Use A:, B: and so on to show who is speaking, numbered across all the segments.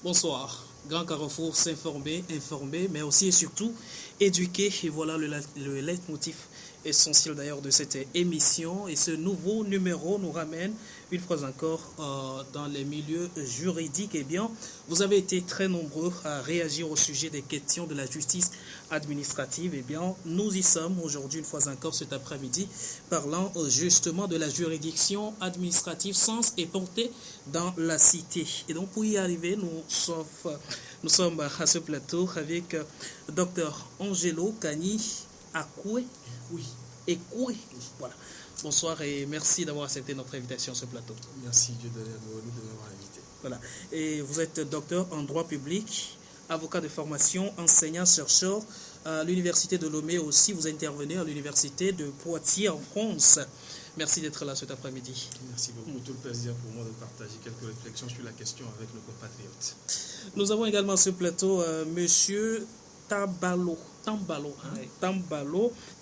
A: Bonsoir. Grand Carrefour, s'informer, informer, mais aussi et surtout éduquer. Et voilà le leitmotiv essentiel d'ailleurs de cette émission. Et ce nouveau numéro nous ramène une fois encore dans les milieux juridiques. Eh bien, vous avez été très nombreux à réagir au sujet des questions de la justice administrative. Eh bien, nous y sommes aujourd'hui une fois encore cet après-midi, parlant justement de la juridiction administrative, sens et portée dans la cité. Et donc, pour y arriver, nous sommes à ce plateau avec Dr Angelo Kani Akoué.
B: Oui.
A: Ekoué. Voilà. Bonsoir et merci d'avoir accepté notre invitation sur ce plateau.
B: Merci Dieu de m'avoir invité.
A: Voilà. Et vous êtes docteur en droit public, avocat de formation, enseignant-chercheur à l'université de Lomé aussi. Vous intervenez à l'université de Poitiers en France. Merci d'être là cet après-midi.
B: Merci beaucoup. Tout le plaisir pour moi de partager quelques réflexions sur la question avec nos compatriotes.
A: Nous avons également sur ce plateau Monsieur Tambalo,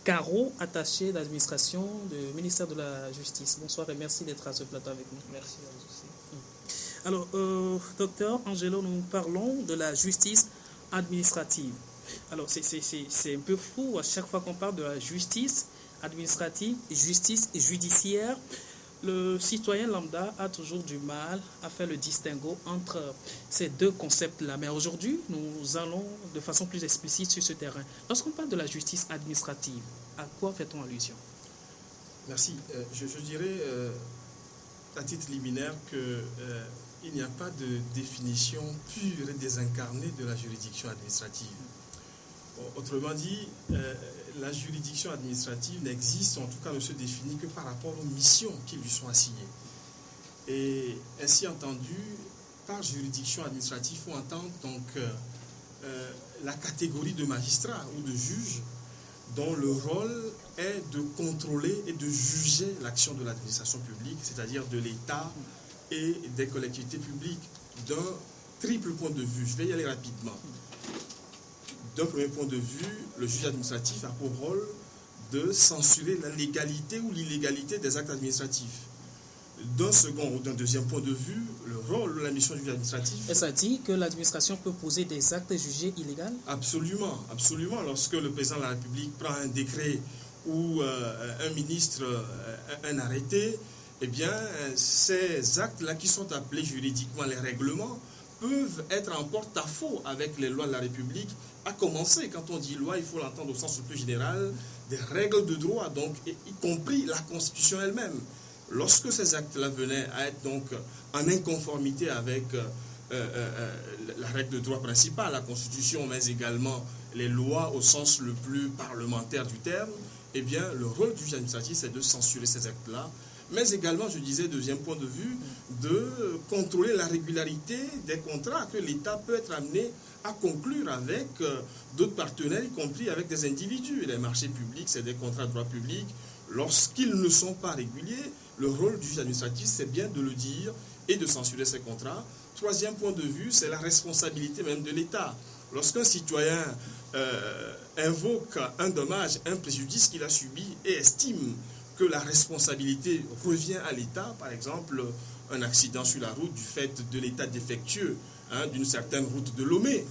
A: Caro, attaché d'administration du ministère de la Justice. Bonsoir et merci d'être à ce plateau avec nous.
C: Merci à vous aussi.
A: Alors, docteur Angelo, nous parlons de la justice administrative. Alors, c'est un peu fou à chaque fois qu'on parle de la justice administrative, justice judiciaire. Le citoyen lambda a toujours du mal à faire le distinguo entre ces deux concepts-là. Mais aujourd'hui, nous allons de façon plus explicite sur ce terrain. Lorsqu'on parle de la justice administrative, à quoi fait-on allusion?
B: Merci. Je dirais, à titre liminaire, qu'il n'y a pas de définition pure et désincarnée de la juridiction administrative. Autrement dit, la juridiction administrative n'existe, en tout cas ne se définit que par rapport aux missions qui lui sont assignées. Et ainsi entendu, par juridiction administrative, il faut entendre donc la catégorie de magistrats ou de juges dont le rôle est de contrôler et de juger l'action de l'administration publique, c'est-à-dire de l'État et des collectivités publiques, d'un triple point de vue. Je vais y aller rapidement. D'un premier point de vue, le juge administratif a pour rôle de censurer la légalité ou l'illégalité des actes administratifs. D'un second ou d'un deuxième point de vue, le rôle, la mission du juge administratif...
A: Et ça dit que l'administration peut poser des actes jugés illégaux?
B: Absolument, absolument. Lorsque le président de la République prend un décret ou un ministre un arrêté, eh bien, ces actes-là qui sont appelés juridiquement les règlements peuvent être en porte-à-faux avec les lois de la République, à commencer, quand on dit loi, il faut l'entendre au sens le plus général, des règles de droit, donc y compris la Constitution elle-même. Lorsque ces actes-là venaient à être donc en inconformité avec la règle de droit principale, la Constitution, mais également les lois au sens le plus parlementaire du terme, eh bien, le rôle du juge administratif, c'est de censurer ces actes-là, mais également, je disais, deuxième point de vue, de contrôler la régularité des contrats que l'État peut être amené à conclure avec d'autres partenaires, y compris avec des individus. Les marchés publics, c'est des contrats de droit public. Lorsqu'ils ne sont pas réguliers, le rôle du juge administratif, c'est bien de le dire et de censurer ces contrats. Troisième point de vue, c'est la responsabilité même de l'État. Lorsqu'un citoyen invoque un dommage, un préjudice qu'il a subi et estime que la responsabilité revient à l'État, par exemple, un accident sur la route du fait de l'état défectueux d'une certaine route de Lomé,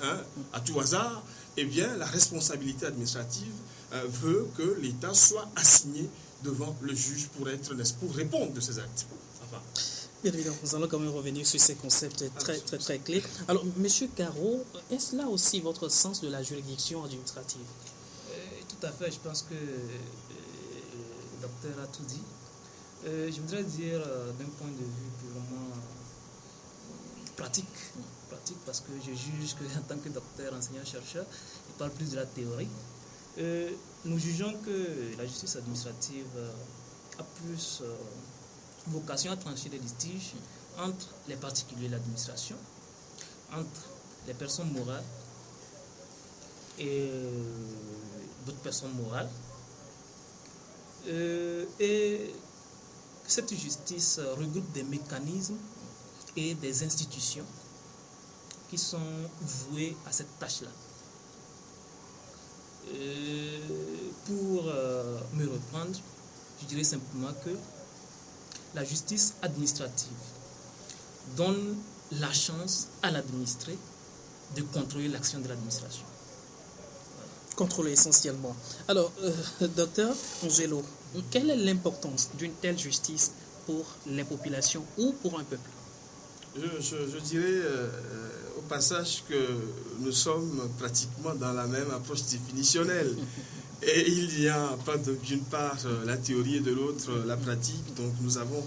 B: à tout hasard, eh bien, la responsabilité administrative veut que l'État soit assigné devant le juge pour répondre de ces actes. Enfin.
A: Bien évidemment, nous allons quand même revenir sur ces concepts très clés. Alors, Monsieur Caro, est-ce là aussi votre sens de la juridiction administrative?
C: Tout à fait, je pense que le docteur a tout dit. Je voudrais dire d'un point de vue purement pratique, parce que je juge qu'en tant que docteur, enseignant-chercheur, il parle plus de la théorie. Nous jugeons que la justice administrative a plus vocation à trancher des litiges entre les particuliers et l'administration, entre les personnes morales et d'autres personnes morales. Et cette justice regroupe des mécanismes et des institutions qui sont voués à cette tâche-là. Pour me reprendre, je dirais simplement que la justice administrative donne la chance à l'administré de contrôler l'action de l'administration.
A: Contrôler essentiellement. Alors, docteur Angelo, quelle est l'importance d'une telle justice pour les populations ou pour un peuple?
B: Je dirais au passage que nous sommes pratiquement dans la même approche définitionnelle. Et il n'y a pas d'une part la théorie et de l'autre la pratique. Donc nous avons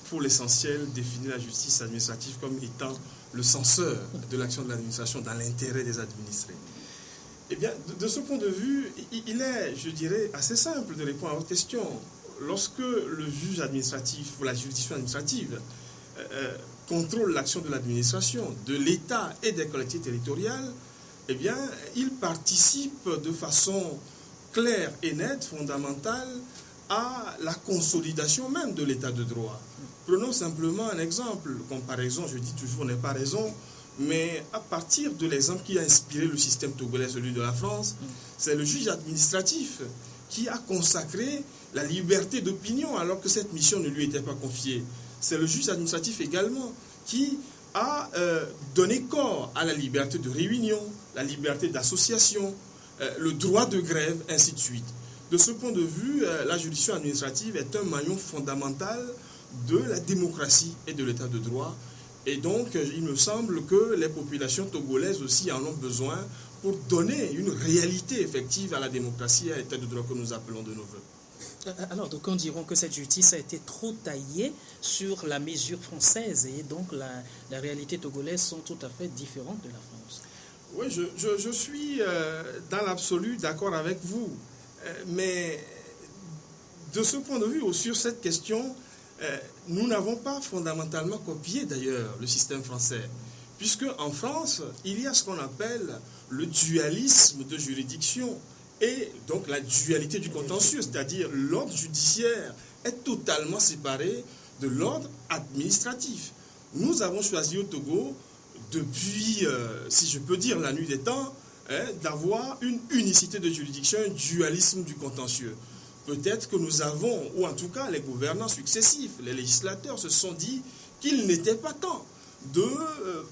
B: pour l'essentiel défini la justice administrative comme étant le censeur de l'action de l'administration dans l'intérêt des administrés. Eh bien, de ce point de vue, il est, je dirais, assez simple de répondre à votre question. Lorsque le juge administratif ou la juridiction administrative contrôle l'action de l'administration, de l'État et des collectivités territoriales, eh bien, il participe de façon claire et nette, fondamentale, à la consolidation même de l'état de droit. Prenons simplement un exemple. Comparaison, je dis toujours, n'est pas raison, mais à partir de l'exemple qui a inspiré le système togolais, celui de la France, c'est le juge administratif qui a consacré la liberté d'opinion alors que cette mission ne lui était pas confiée. C'est le juge administratif également qui a donné corps à la liberté de réunion, la liberté d'association, le droit de grève, ainsi de suite. De ce point de vue, la juridiction administrative est un maillon fondamental de la démocratie et de l'état de droit. Et donc, il me semble que les populations togolaises aussi en ont besoin pour donner une réalité effective à la démocratie et à l'état de droit que nous appelons de nos voeux.
A: Alors, d'aucuns diront que cette justice a été trop taillée sur la mesure française et donc la réalité togolaise sont tout à fait différentes de la France.
B: Oui, je suis dans l'absolu d'accord avec vous. Mais de ce point de vue, sur cette question, nous n'avons pas fondamentalement copié d'ailleurs le système français. Puisque en France, il y a ce qu'on appelle le dualisme de juridiction et donc la dualité du contentieux, c'est-à-dire l'ordre judiciaire est totalement séparé de l'ordre administratif. Nous avons choisi au Togo, depuis, si je peux dire, la nuit des temps, d'avoir une unicité de juridiction, un dualisme du contentieux. Peut-être que nous avons, ou en tout cas les gouvernants successifs, les législateurs se sont dit qu'il n'était pas temps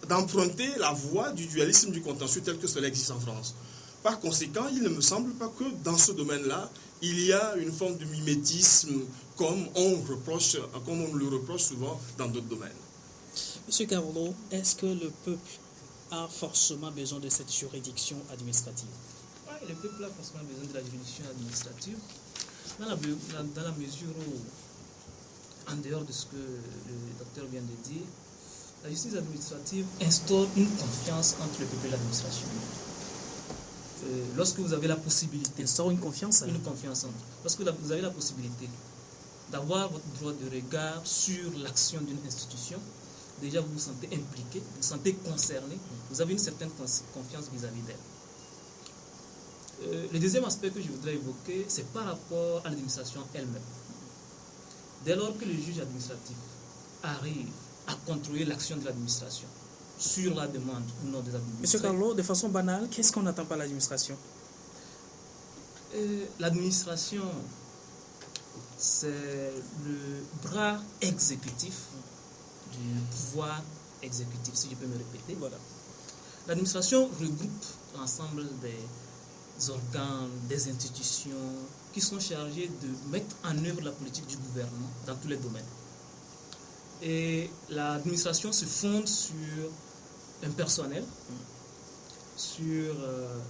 B: d'emprunter la voie du dualisme du contentieux tel que cela existe en France. Par conséquent, il ne me semble pas que dans ce domaine-là, il y a une forme de mimétisme comme on le reproche souvent dans d'autres domaines.
A: Monsieur Carolo, est-ce que le peuple a forcément besoin de cette juridiction administrative?
C: Oui, le peuple a forcément besoin de la juridiction administrative dans la mesure où, en dehors de ce que le docteur vient de dire, la justice administrative instaure une confiance entre le peuple et l'administration. Lorsque vous avez la possibilité...
A: Instaure une confiance?
C: Une confiance entre. Lorsque vous avez la possibilité d'avoir votre droit de regard sur l'action d'une institution, déjà vous vous sentez impliqué, vous vous sentez concerné, vous avez une certaine confiance vis-à-vis d'elle. Le deuxième aspect que je voudrais évoquer, c'est par rapport à l'administration elle-même. Dès lors que le juge administratif arrive à contrôler l'action de l'administration sur la demande ou non des administrés...
A: Monsieur Carlo, de façon banale, qu'est-ce qu'on attend par l'administration?
C: L'administration, c'est le bras exécutif du pouvoir exécutif, si je peux me répéter.
A: Voilà.
C: L'administration regroupe l'ensemble des organes, des institutions qui sont chargés de mettre en œuvre la politique du gouvernement dans tous les domaines. Et l'administration se fonde sur un personnel, sur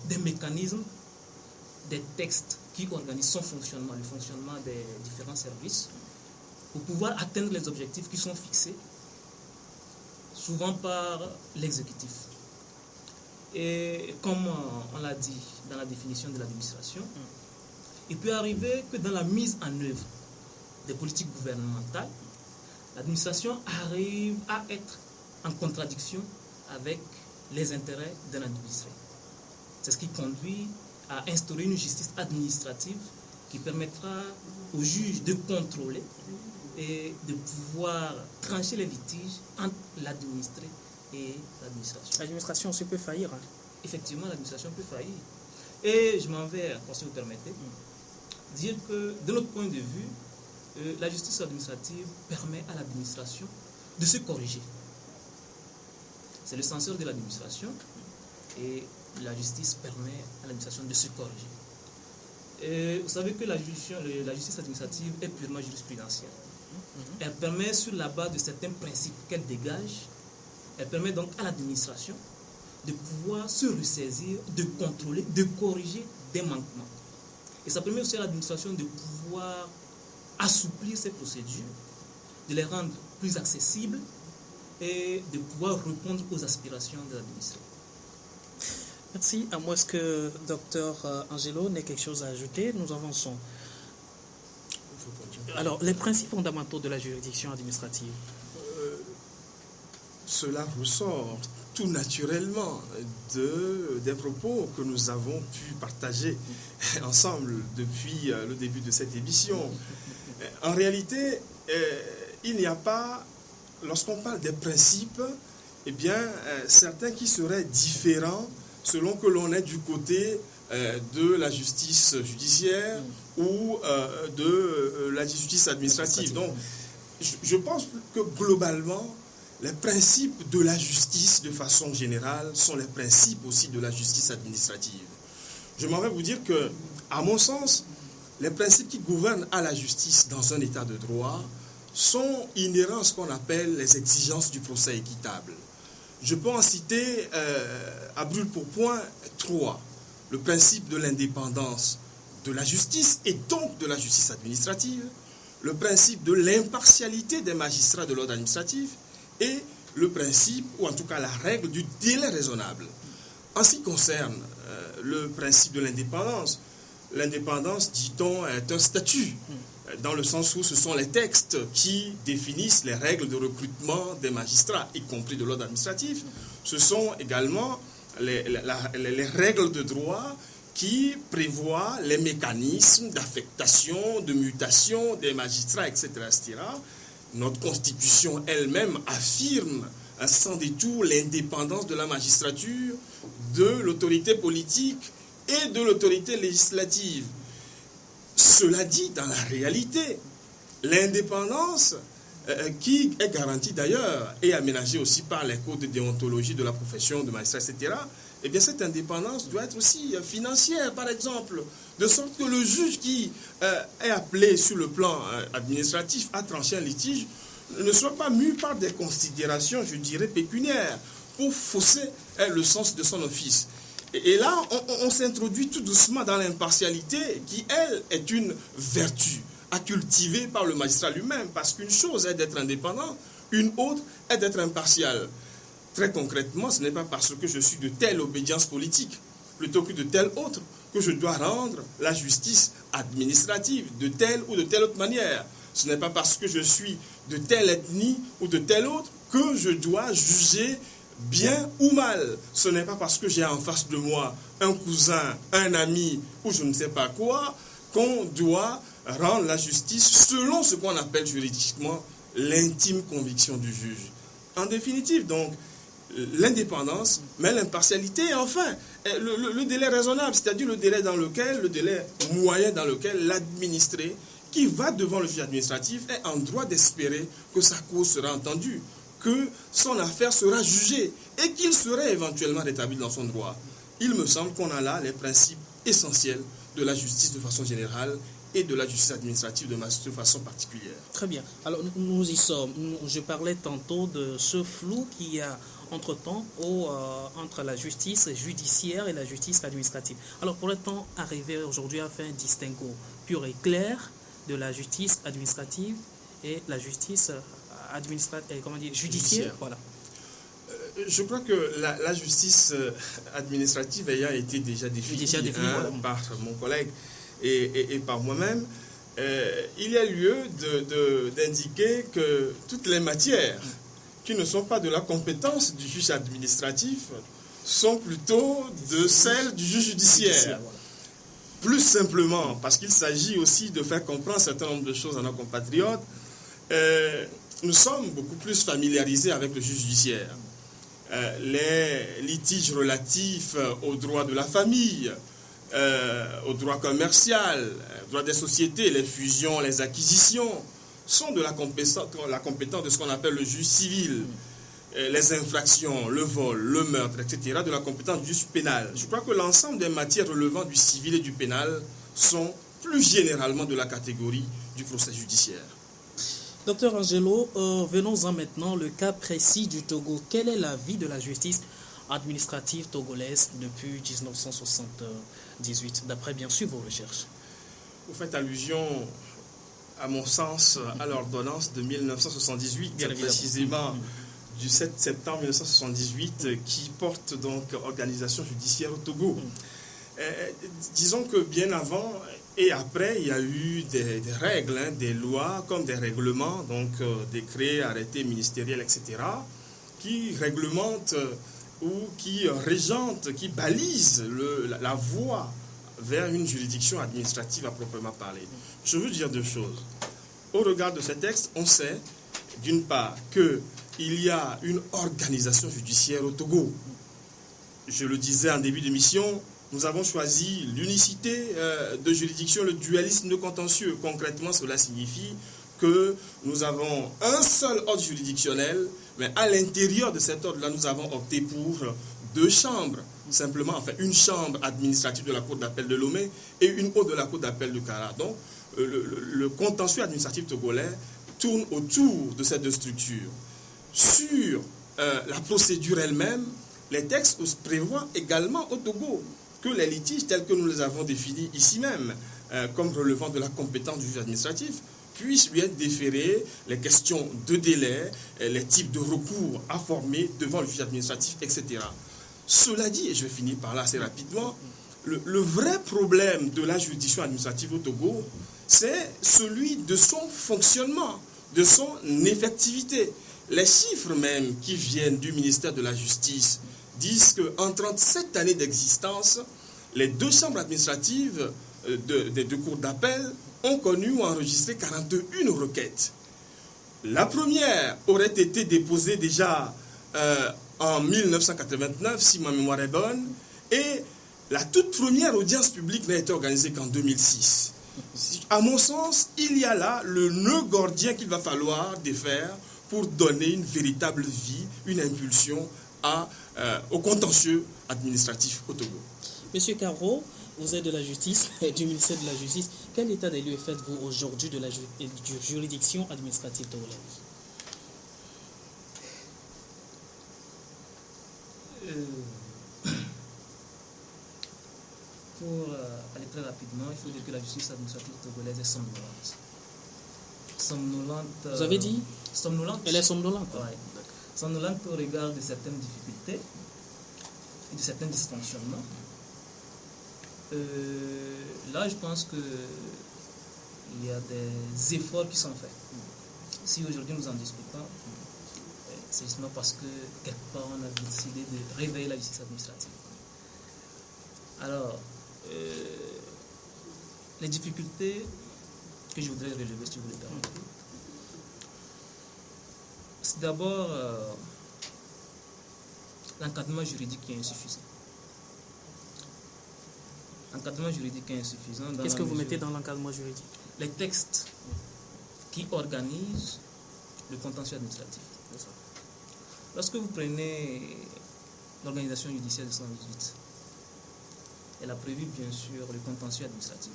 C: des mécanismes, des textes qui organisent son fonctionnement, le fonctionnement des différents services, pour pouvoir atteindre les objectifs qui sont fixés, souvent par l'exécutif. Et comme on l'a dit dans la définition de l'administration, il peut arriver que dans la mise en œuvre des politiques gouvernementales, l'administration arrive à être en contradiction avec les intérêts d'un administré. C'est ce qui conduit à instaurer une justice administrative qui permettra aux juges de contrôler et de pouvoir trancher les litiges entre l'administré et l'administration.
A: L'administration aussi peut faillir.
C: Effectivement, l'administration peut faillir. Et je m'en vais, si vous permettez, dire que de notre point de vue, la justice administrative permet à l'administration de se corriger. C'est le censeur de l'administration et la justice permet à l'administration de se corriger. Et vous savez que la justice administrative est purement jurisprudentielle. Elle permet, sur la base de certains principes qu'elle dégage, elle permet donc à l'administration de pouvoir se ressaisir, de contrôler, de corriger des manquements. Et ça permet aussi à l'administration de pouvoir assouplir ses procédures, de les rendre plus accessibles et de pouvoir répondre aux aspirations de l'administration.
A: Merci. À moins que Dr Angelo n'ait quelque chose à ajouter, nous avançons. Alors, les principes fondamentaux de la juridiction administrative.
B: Cela ressort tout naturellement des propos que nous avons pu partager ensemble depuis le début de cette émission. En réalité, il n'y a pas, lorsqu'on parle des principes, eh bien, certains qui seraient différents selon que l'on est du côté de la justice judiciaire ou de la justice administrative. Donc, je pense que globalement, les principes de la justice, de façon générale, sont les principes aussi de la justice administrative. Je m'en vais vous dire que, à mon sens, les principes qui gouvernent à la justice dans un état de droit sont inhérents à ce qu'on appelle les exigences du procès équitable. Je peux en citer à brûle pour point 3. Le principe de l'indépendance de la justice et donc de la justice administrative, le principe de l'impartialité des magistrats de l'ordre administratif et le principe, ou en tout cas la règle du délai raisonnable. En ce qui concerne le principe de l'indépendance, dit-on, est un statut, dans le sens où ce sont les textes qui définissent les règles de recrutement des magistrats, y compris de l'ordre administratif. Ce sont également les règles de droit qui prévoient les mécanismes d'affectation, de mutation des magistrats, etc., etc. Notre Constitution elle-même affirme sans détour l'indépendance de la magistrature, de l'autorité politique et de l'autorité législative. Cela dit, dans la réalité, l'indépendance qui est garantie d'ailleurs et aménagée aussi par les codes de déontologie de la profession de magistrat, etc., eh bien cette indépendance doit être aussi financière, par exemple, de sorte que le juge qui est appelé sur le plan administratif à trancher un litige ne soit pas mu par des considérations, je dirais, pécuniaires, pour fausser le sens de son office. Et là, on s'introduit tout doucement dans l'impartialité qui, elle, est une vertu à cultiver par le magistrat lui-même, parce qu'une chose est d'être indépendant, une autre est d'être impartial. Très concrètement, ce n'est pas parce que je suis de telle obédience politique, plutôt que de telle autre, que je dois rendre la justice administrative de telle ou de telle autre manière. Ce n'est pas parce que je suis de telle ethnie ou de telle autre que je dois juger bien ou mal. Ce n'est pas parce que j'ai en face de moi un cousin, un ami ou je ne sais pas quoi qu'on doit rendre la justice selon ce qu'on appelle juridiquement l'intime conviction du juge. En définitive, donc, l'indépendance, mais l'impartialité, et enfin, le délai raisonnable, c'est-à-dire le délai moyen dans lequel l'administré qui va devant le juge administratif est en droit d'espérer que sa cause sera entendue, que son affaire sera jugée et qu'il serait éventuellement rétabli dans son droit. Il me semble qu'on a là les principes essentiels de la justice de façon générale et de la justice administrative de façon particulière.
A: Très bien. Alors, nous y sommes. Je parlais tantôt de ce flou qu'il y a entre-temps entre la justice judiciaire et la justice administrative. Alors, pourrait-on arriver aujourd'hui à faire un distinguo pur et clair de la justice administrative et la justice judiciaire. Voilà.
B: Je crois que la justice administrative ayant été déjà définie voilà, par mon collègue et par moi-même, il y a lieu d'indiquer que toutes les matières qui ne sont pas de la compétence du juge administratif sont plutôt de celle du juge judiciaire. Plus simplement, parce qu'il s'agit aussi de faire comprendre un certain nombre de choses à nos compatriotes, nous sommes beaucoup plus familiarisés avec le juge judiciaire. Les litiges relatifs aux droits de la famille, au droit commercial, au droit des sociétés, les fusions, les acquisitions, sont de la compétence de ce qu'on appelle le juge civil. les infractions, le vol, le meurtre, etc., de la compétence du juge pénal. Je crois que l'ensemble des matières relevant du civil et du pénal sont plus généralement de la catégorie du procès judiciaire.
A: Docteur Angelo, venons-en maintenant le cas précis du Togo. Quelle est la vie de la justice administrative togolaise depuis 1978, d'après bien sûr vos recherches?
B: Vous faites allusion, à mon sens, à l'ordonnance de 1978,
A: bien
B: précisément du 7 septembre 1978, qui porte donc organisation judiciaire au Togo. Disons que bien avant et après, il y a eu des règles, des lois comme des règlements, donc décrets, arrêtés ministériels, etc., qui réglementent ou qui régentent, qui balisent la voie vers une juridiction administrative à proprement parler. Je veux dire deux choses. Au regard de ces textes, on sait, d'une part, qu'il y a une organisation judiciaire au Togo. Je le disais en début d'émission, nous avons choisi l'unicité de juridiction, le dualisme de contentieux. Concrètement, cela signifie que nous avons un seul ordre juridictionnel, mais à l'intérieur de cet ordre-là, nous avons opté pour deux chambres. Simplement, enfin, une chambre administrative de la Cour d'appel de Lomé et une autre de la Cour d'appel de Kara. Donc, le contentieux administratif togolais tourne autour de ces deux structures. Sur la procédure elle-même, les textes prévoient également au Togo que les litiges tels que nous les avons définis ici même, comme relevant de la compétence du juge administratif, puissent lui être déférés, les questions de délai, les types de recours à former devant le juge administratif, etc. Cela dit, et je finis par là assez rapidement, le vrai problème de la juridiction administrative au Togo, c'est celui de son fonctionnement, de son effectivité. Les chiffres même qui viennent du ministère de la Justice disent qu'en 37 années d'existence, les deux chambres administratives des deux cours d'appel ont connu ou enregistré 41 requêtes. La première aurait été déposée déjà en 1989, si ma mémoire est bonne, et la toute première audience publique n'a été organisée qu'en 2006. À mon sens, il y a là le nœud gordien qu'il va falloir défaire pour donner une véritable vie, une impulsion au contentieux administratif au Togo.
A: Monsieur Caro, vous êtes de la justice, du ministère de la Justice. Quel état des lieux faites-vous aujourd'hui de la juridiction administrative togolaise?
C: Pour aller très rapidement, il faut dire que la justice administrative togolaise est somnolente.
A: Vous avez dit
C: somnolente.
A: Elle est somnolente.
C: Ouais. Somnolente au regard de certaines difficultés et de certains dysfonctionnements. Là, je pense qu'il y a des efforts qui sont faits. Si aujourd'hui nous en discutons, c'est justement parce que quelque part on a décidé de réveiller la justice administrative. Alors, les difficultés que je voudrais relever, si vous le permettez, c'est d'abord l'encadrement juridique qui est insuffisant. L'encadrement juridique est insuffisant.
A: Qu'est-ce que vous mettez dans l'encadrement juridique?
C: Les textes qui organisent le contentieux administratif. Lorsque vous prenez l'organisation judiciaire de 118, elle a prévu bien sûr le contentieux administratif.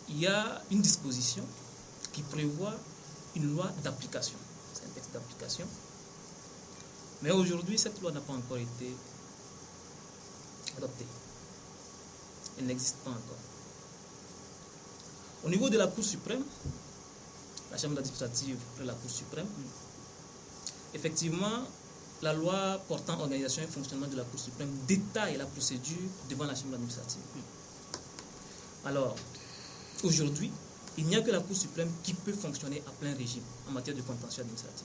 C: Il y a une disposition qui prévoit une loi d'application. C'est un texte d'application. Mais aujourd'hui, cette loi n'a pas encore été adoptée. Elle n'existe pas encore. Au niveau de la Cour suprême, la Chambre administrative près la Cour suprême, effectivement, la loi portant organisation et fonctionnement de la Cour suprême détaille la procédure devant la Chambre administrative. Alors, aujourd'hui, il n'y a que la Cour suprême qui peut fonctionner à plein régime en matière de contentieux administratif.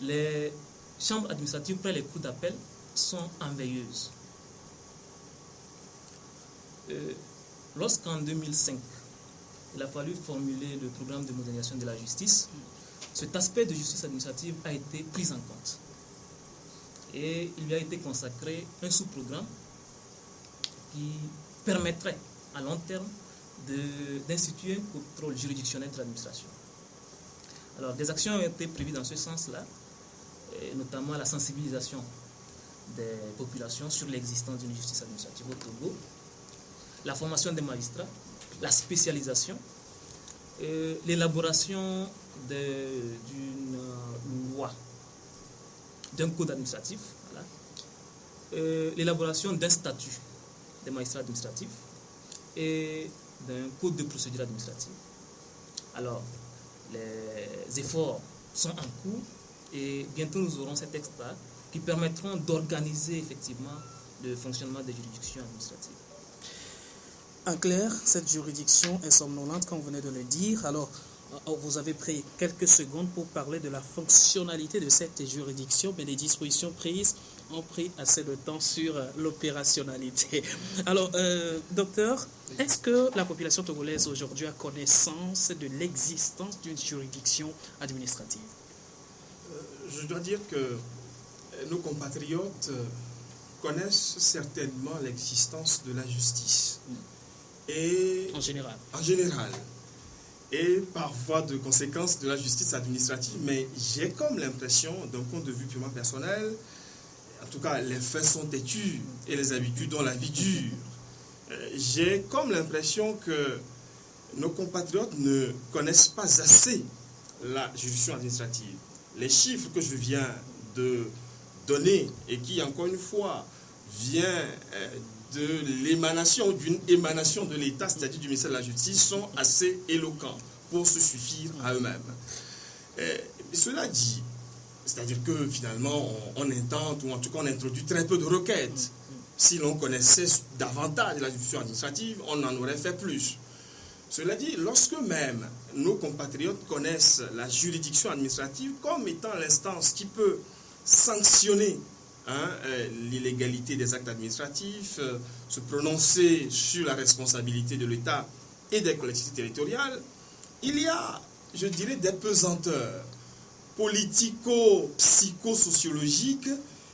C: Les chambres administratives près les cours d'appel sont en veilleuse. Lorsqu'en 2005, il a fallu formuler le programme de modernisation de la justice, cet aspect de justice administrative a été pris en compte. Et il lui a été consacré un sous-programme qui permettrait à long terme d'instituer un contrôle juridictionnel de l'administration. Alors, des actions ont été prévues dans ce sens-là, et notamment la sensibilisation des populations sur l'existence d'une justice administrative au Togo, la formation des magistrats, la spécialisation, l'élaboration d'une loi, d'un code administratif, voilà, l'élaboration d'un statut des magistrats administratifs et d'un code de procédure administrative. Alors, les efforts sont en cours et bientôt nous aurons ces textes-là qui permettront d'organiser effectivement le fonctionnement des juridictions administratives.
A: En clair, cette juridiction est somnolente, comme vous venez de le dire. Alors, vous avez pris quelques secondes pour parler de la fonctionnalité de cette juridiction, mais les dispositions prises ont pris assez de temps sur l'opérationnalité. Alors, docteur, est-ce que la population togolaise aujourd'hui a connaissance de l'existence d'une juridiction administrative?
B: Je dois dire que nos compatriotes connaissent certainement l'existence de la justice. Et
A: en général.
B: En général. Et par voie de conséquence de la justice administrative, mais j'ai comme l'impression, d'un point de vue purement personnel, en tout cas les faits sont têtus et les habitudes ont la vie dure. J'ai comme l'impression que nos compatriotes ne connaissent pas assez la juridiction administrative. Les chiffres que je viens de donner et qui, encore une fois, vient de l'émanation, d'une émanation de l'État, c'est-à-dire du ministère de la Justice, sont assez éloquents pour se suffire à eux-mêmes. Cela dit, c'est-à-dire que finalement, on intente, ou en tout cas on introduit très peu de requêtes. Si l'on connaissait davantage la juridiction administrative, on en aurait fait plus. Cela dit, lorsque même nos compatriotes connaissent la juridiction administrative comme étant l'instance qui peut sanctionner l'illégalité des actes administratifs, se prononcer sur la responsabilité de l'État et des collectivités territoriales, il y a, je dirais, des pesanteurs politico-psychosociologiques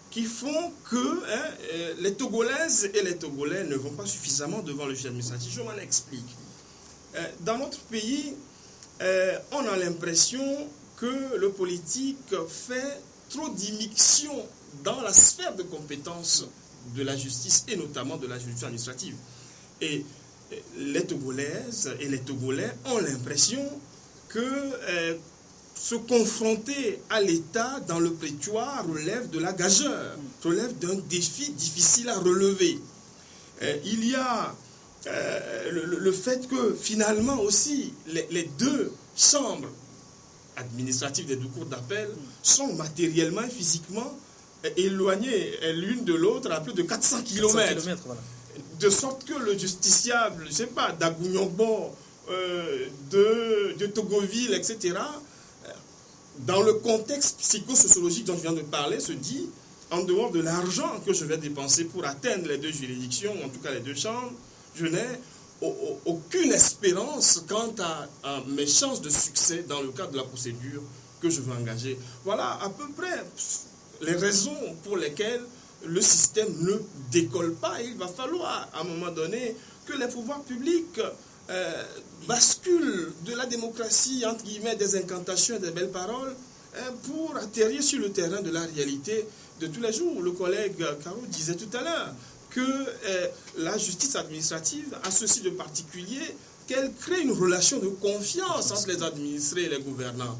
B: qui font que les Togolaises et les Togolais ne vont pas suffisamment devant le juge administratif. Je m'en explique. Dans notre pays, on a l'impression que le politique fait trop d'immixtion dans la sphère de compétences de la justice et notamment de la juridiction administrative. Et les Togolaises et les Togolais ont l'impression que se confronter à l'État dans le prétoire relève de la gageure, relève d'un défi difficile à relever. Il y a le fait que finalement aussi les deux chambres administratives des deux cours d'appel sont matériellement et physiquement éloignées l'une de l'autre à plus de 400 km.
A: Voilà.
B: De sorte que le justiciable, je ne sais pas, d'Agougnogbo, de Togoville, etc., dans le contexte psychosociologique dont je viens de parler, se dit, en dehors de l'argent que je vais dépenser pour atteindre les deux juridictions, en tout cas les deux chambres, je n'ai aucune espérance quant à mes chances de succès dans le cadre de la procédure que je veux engager. Voilà à peu près les raisons pour lesquelles le système ne décolle pas. Il va falloir à un moment donné que les pouvoirs publics basculent de la démocratie, entre guillemets, des incantations et des belles paroles, pour atterrir sur le terrain de la réalité de tous les jours. Le collègue Caro disait tout à l'heure que la justice administrative a ceci de particulier qu'elle crée une relation de confiance entre les administrés et les gouvernants.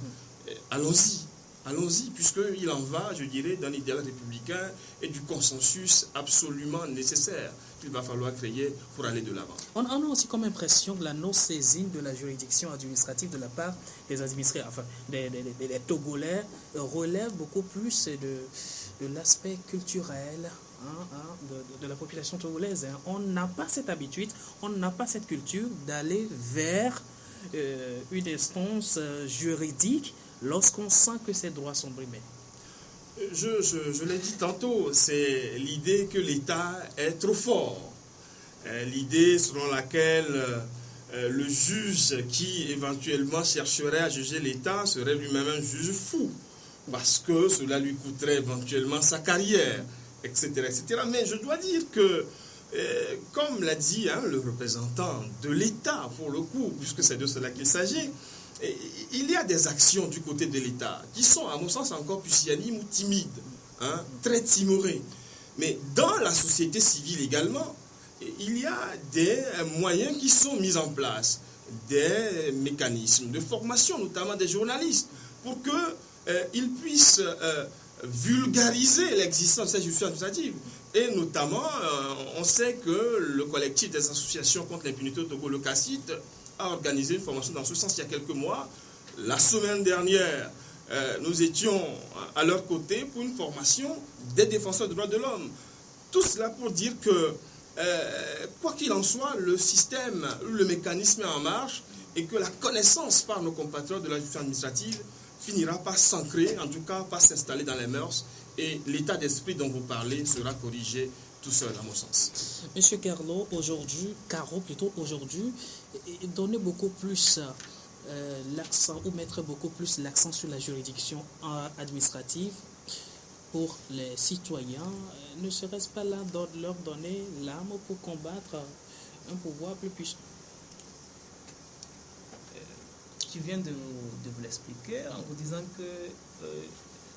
B: Allons-y, puisqu'il en va, je dirais, d'un idéal républicain et du consensus absolument nécessaire qu'il va falloir créer pour aller de l'avant.
A: On a aussi comme impression que la non-saisine de la juridiction administrative de la part des administrés, enfin des Togolais, relève beaucoup plus de l'aspect culturel de la population togolaise. On n'a pas cette habitude, on n'a pas cette culture d'aller vers une instance juridique lorsqu'on sent que ses droits sont brimés.
B: Je l'ai dit tantôt, c'est l'idée que l'État est trop fort. L'idée selon laquelle le juge qui éventuellement chercherait à juger l'État serait lui-même un juge fou, parce que cela lui coûterait éventuellement sa carrière, etc., etc. Mais je dois dire que Comme l'a dit le représentant de l'État, pour le coup, puisque c'est de cela qu'il s'agit, il y a des actions du côté de l'État qui sont, à mon sens, encore pusillanimes ou timides, très timorées. Mais dans la société civile également, il y a des moyens qui sont mis en place, des mécanismes de formation, notamment des journalistes, pour qu'ils puissent vulgariser l'existence de ces justices administratives. Et notamment, on sait que le collectif des associations contre l'impunité au Togo, le CACIT, a organisé une formation dans ce sens il y a quelques mois. La semaine dernière, nous étions à leur côté pour une formation des défenseurs des droits de l'homme. Tout cela pour dire que, quoi qu'il en soit, le système, le mécanisme est en marche et que la connaissance par nos compatriotes de la justice administrative finira par s'ancrer, en tout cas par s'installer dans les mœurs, et l'état d'esprit dont vous parlez sera corrigé tout seul, à mon sens.
A: Monsieur Caro, aujourd'hui, donnez beaucoup plus l'accent, ou mettre beaucoup plus l'accent sur la juridiction administrative pour les citoyens. Ne serait-ce pas là de leur donner l'arme pour combattre un pouvoir plus puissant?
C: Je viens de vous l'expliquer en vous disant que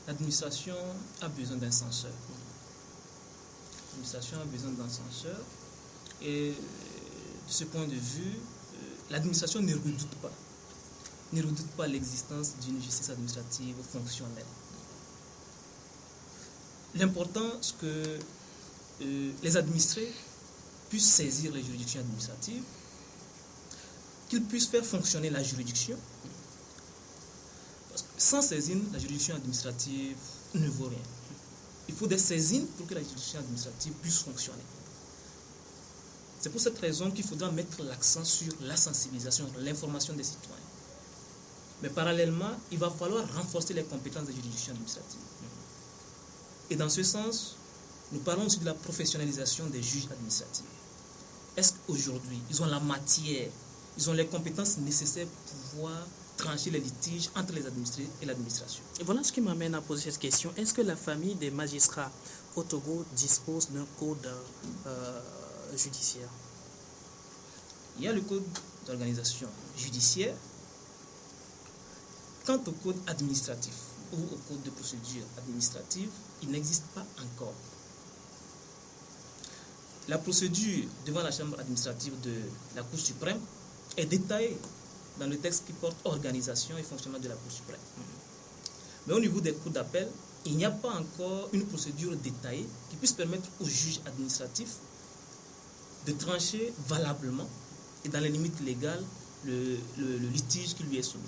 C: l'administration a besoin d'un censeur. L'administration a besoin d'un censeur. Et de ce point de vue, l'administration ne redoute pas l'existence d'une justice administrative fonctionnelle. L'important, c'est que les administrés puissent saisir les juridictions administratives, qu'ils puissent faire fonctionner la juridiction. Parce que sans saisine, la juridiction administrative ne vaut rien. Il faut des saisines pour que la juridiction administrative puisse fonctionner. C'est pour cette raison qu'il faudra mettre l'accent sur la sensibilisation, l'information des citoyens. Mais parallèlement, il va falloir renforcer les compétences des juridictions administratives. Et dans ce sens, nous parlons aussi de la professionnalisation des juges administratifs. Est-ce qu'aujourd'hui, ils ont la matière, ils ont les compétences nécessaires pour pouvoir trancher les litiges entre les administrés et l'administration?
A: Et voilà ce qui m'amène à poser cette question. Est-ce que la famille des magistrats au Togo dispose d'un code judiciaire?
C: Il y a le code d'organisation judiciaire. Quant au code administratif ou au code de procédure administrative, il n'existe pas encore. La procédure devant la chambre administrative de la Cour suprême est détaillée dans le texte qui porte organisation et fonctionnement de la Cour suprême. Mais au niveau des cours d'appel, il n'y a pas encore une procédure détaillée qui puisse permettre au juge administratif de trancher valablement et dans les limites légales le litige qui lui est soumis.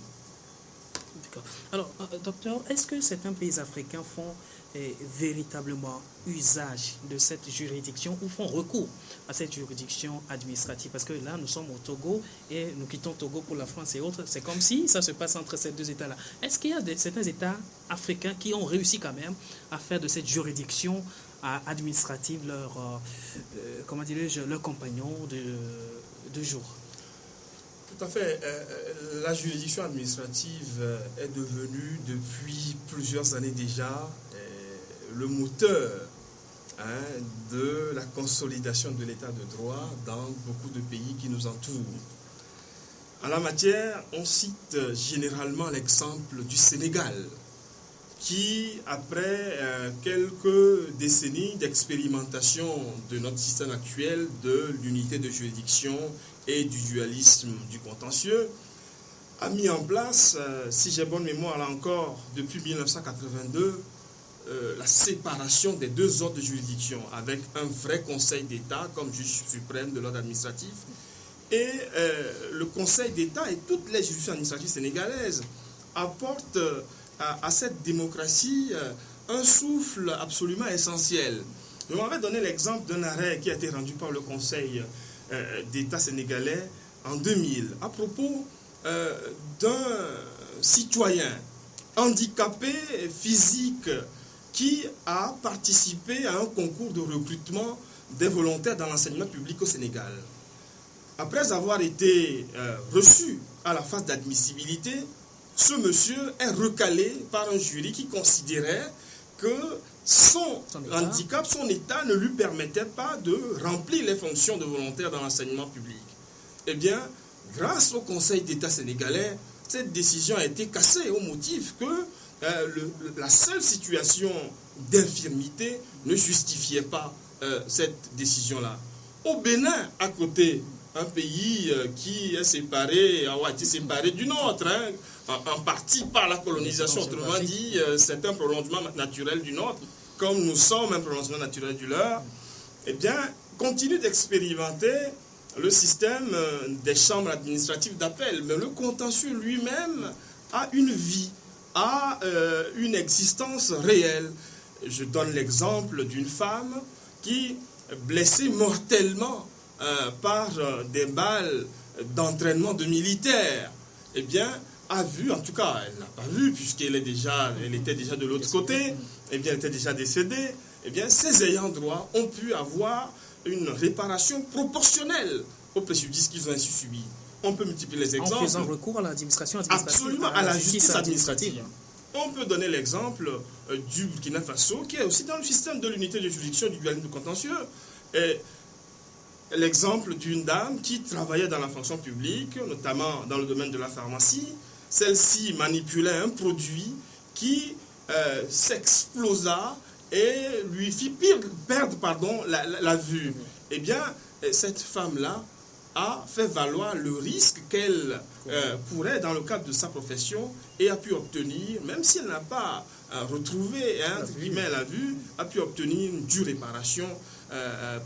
A: D'accord. Alors, docteur, est-ce que certains pays africains font véritablement usage de cette juridiction ou font recours à cette juridiction administrative? Parce que là, nous sommes au Togo et nous quittons Togo pour la France et autres. C'est comme si ça se passe entre ces deux États-là. Est-ce qu'il y a certains États africains qui ont réussi quand même à faire de cette juridiction administrative leur, leur compagnon de jour?
B: Tout à fait. La juridiction administrative est devenue depuis plusieurs années déjà le moteur de la consolidation de l'état de droit dans beaucoup de pays qui nous entourent. En la matière, on cite généralement l'exemple du Sénégal, qui, après quelques décennies d'expérimentation de notre système actuel, de l'unité de juridiction et du dualisme du contentieux, a mis en place, si j'ai bonne mémoire là encore, depuis 1982, la séparation des deux ordres de juridiction avec un vrai conseil d'État comme juge suprême de l'ordre administratif et le conseil d'État et toutes les juridictions administratives sénégalaises apportent à cette démocratie un souffle absolument essentiel. Je m'avais donné l'exemple d'un arrêt qui a été rendu par le conseil d'État sénégalais en 2000 à propos d'un citoyen handicapé physique qui a participé à un concours de recrutement des volontaires dans l'enseignement public au Sénégal. Après avoir été reçu à la phase d'admissibilité, ce monsieur est recalé par un jury qui considérait que son
A: état.
B: handicap, son état ne lui permettait pas de remplir les fonctions de volontaire dans l'enseignement public. Eh bien, grâce au Conseil d'État sénégalais, cette décision a été cassée au motif que la seule situation d'infirmité ne justifiait pas cette décision-là. Au Bénin, à côté, un pays qui est séparé, a été séparé du nôtre, en partie par la colonisation, autrement dit, c'est un prolongement naturel du nôtre, comme nous sommes un prolongement naturel du leur, eh bien, continue d'expérimenter le système des chambres administratives d'appel. Mais le contentieux lui-même a une vie, a une existence réelle. Je donne l'exemple d'une femme qui, blessée mortellement par des balles d'entraînement de militaires, eh bien, a vu, en tout cas, elle n'a pas vu, puisqu'elle était déjà de l'autre côté, eh bien, elle était déjà décédée, eh bien, ses ayants droit ont pu avoir une réparation proportionnelle au préjudice qu'ils ont ainsi subi. On peut multiplier les exemples.
A: En faisant recours à l'administration administrative.
B: Absolument, à la justice administrative. On peut donner l'exemple du Burkina Faso, qui est aussi dans le système de l'unité de juridiction du dualisme contentieux. Et l'exemple d'une dame qui travaillait dans la fonction publique, notamment dans le domaine de la pharmacie. Celle-ci manipulait un produit qui s'explosa et lui fit perdre la vue. Eh bien, cette femme-là a fait valoir le risque qu'elle courait dans le cadre de sa profession et a pu obtenir, même si elle n'a pas retrouvé la vue, a pu obtenir une due réparation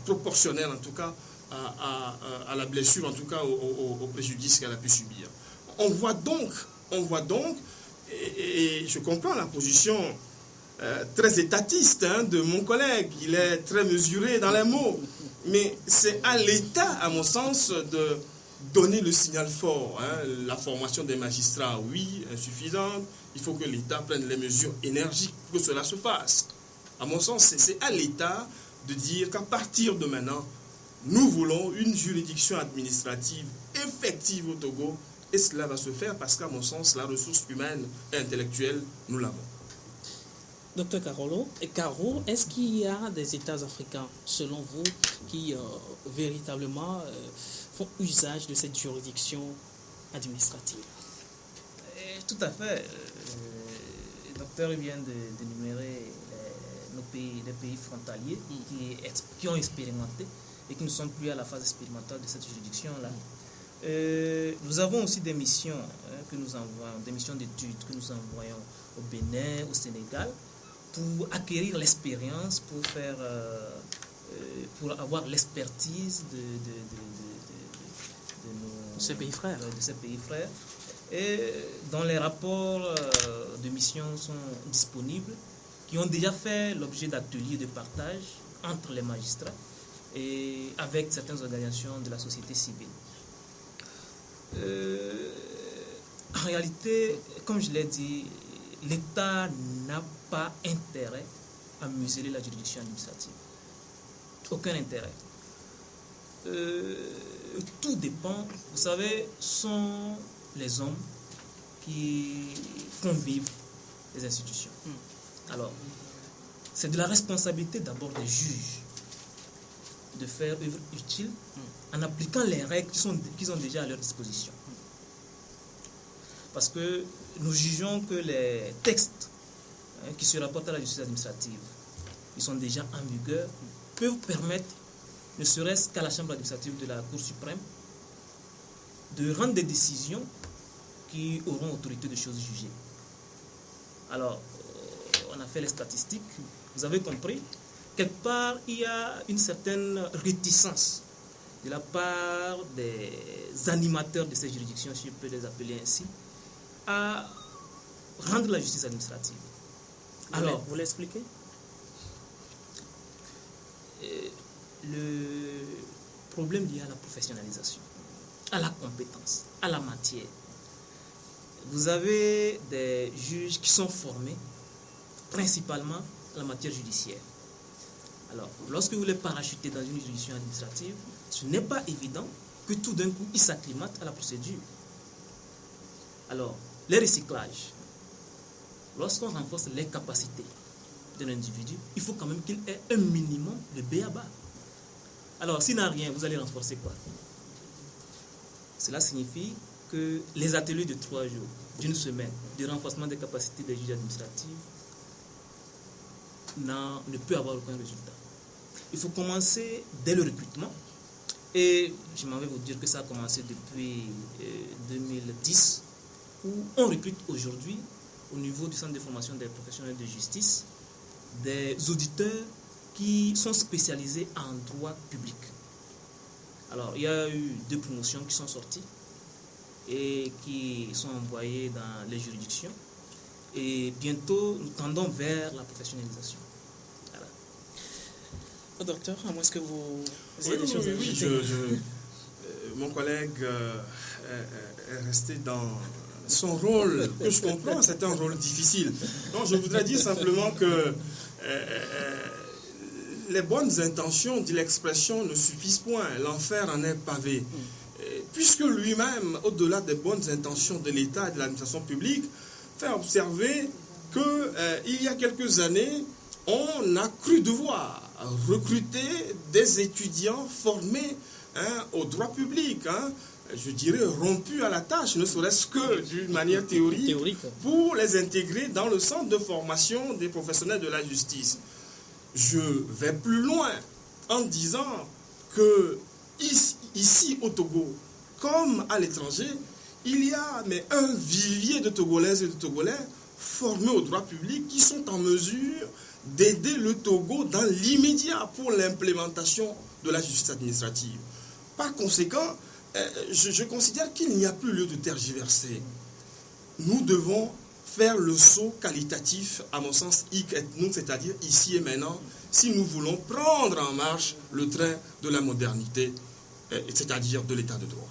B: proportionnelle en tout cas à la blessure, en tout cas au préjudice qu'elle a pu subir. On voit donc, et je comprends la position très étatiste de mon collègue, il est très mesuré dans les mots, mais c'est à l'État, à mon sens, de donner le signal fort. La formation des magistrats, oui, insuffisante, il faut que l'État prenne les mesures énergiques pour que cela se fasse. À mon sens, c'est à l'État de dire qu'à partir de maintenant, nous voulons une juridiction administrative effective au Togo, et cela va se faire parce qu'à mon sens, la ressource humaine et intellectuelle, nous l'avons.
A: Docteur Caro, est-ce qu'il y a des États africains, selon vous, qui véritablement font usage de cette juridiction administrative?
C: Tout à fait. Le docteur vient d'énumérer les pays frontaliers qui ont expérimenté et qui ne sont plus à la phase expérimentale de cette juridiction-là. Nous avons aussi des missions que nous envoyons, des missions d'études que nous envoyons au Bénin, au Sénégal, pour acquérir l'expérience, pour avoir l'expertise de
A: ces pays frères.
C: Et dont les rapports de mission sont disponibles, qui ont déjà fait l'objet d'ateliers de partage entre les magistrats et avec certaines organisations de la société civile. En réalité, comme je l'ai dit, l'État n'a pas intérêt à museler la juridiction administrative. Aucun intérêt. Tout dépend, vous savez, sont les hommes qui font vivre les institutions. Alors, c'est de la responsabilité d'abord des juges de faire œuvre utile en appliquant les règles qu'ils ont déjà à leur disposition. Parce que nous jugeons que les textes qui se rapportent à la justice administrative, qui sont déjà en vigueur, peuvent permettre, ne serait-ce qu'à la Chambre administrative de la Cour suprême, de rendre des décisions qui auront autorité de choses jugées. Alors, on a fait les statistiques, vous avez compris, quelque part, il y a une certaine réticence de la part des animateurs de ces juridictions, si je peux les appeler ainsi, à rendre la justice administrative. Alors,
A: vous l'expliquez?
C: Le problème lié à la professionnalisation, à la compétence, à la matière. Vous avez des juges qui sont formés principalement dans la matière judiciaire. Alors, lorsque vous les parachutez dans une juridiction administrative, ce n'est pas évident que tout d'un coup, ils s'acclimatent à la procédure. Alors, les recyclages, lorsqu'on renforce les capacités d'un individu, il faut quand même qu'il ait un minimum de b.a.-ba. Alors, s'il n'a rien, vous allez renforcer quoi? Cela signifie que les ateliers de 3 jours, d'une semaine, de renforcement des capacités des juges administratifs ne peut avoir aucun résultat. Il faut commencer dès le recrutement. Et je m'en vais vous dire que ça a commencé depuis 2010, où on recrute aujourd'hui, au niveau du centre de formation des professionnels de justice, des auditeurs qui sont spécialisés en droit public. Alors, il y a eu 2 promotions qui sont sorties et qui sont envoyées dans les juridictions. Et bientôt, nous tendons vers la professionnalisation. Voilà.
A: Docteur, à moins que vous
B: ayez des choses à ajouter. Mon collègue est resté dans son rôle, que je comprends, c'est un rôle difficile. Donc, je voudrais dire simplement que les bonnes intentions, dit l'expression, ne suffisent point. L'enfer en est pavé. Puisque lui-même, au-delà des bonnes intentions de l'État et de l'administration publique, fait observer qu'il y a quelques années, on a cru devoir recruter des étudiants formés au droit public, je dirais rompus à la tâche, ne serait-ce que d'une manière théorique, pour les intégrer dans le centre de formation des professionnels de la justice. Je vais plus loin en disant que ici au Togo, comme à l'étranger, il y a un vivier de Togolaises et de Togolais formés au droit public qui sont en mesure d'aider le Togo dans l'immédiat pour l'implémentation de la justice administrative. Par conséquent, je considère qu'il n'y a plus lieu de tergiverser. Nous devons faire le saut qualitatif, à mon sens, hic et nunc, c'est-à-dire ici et maintenant, si nous voulons prendre en marche le train de la modernité, c'est-à-dire de l'état de droit.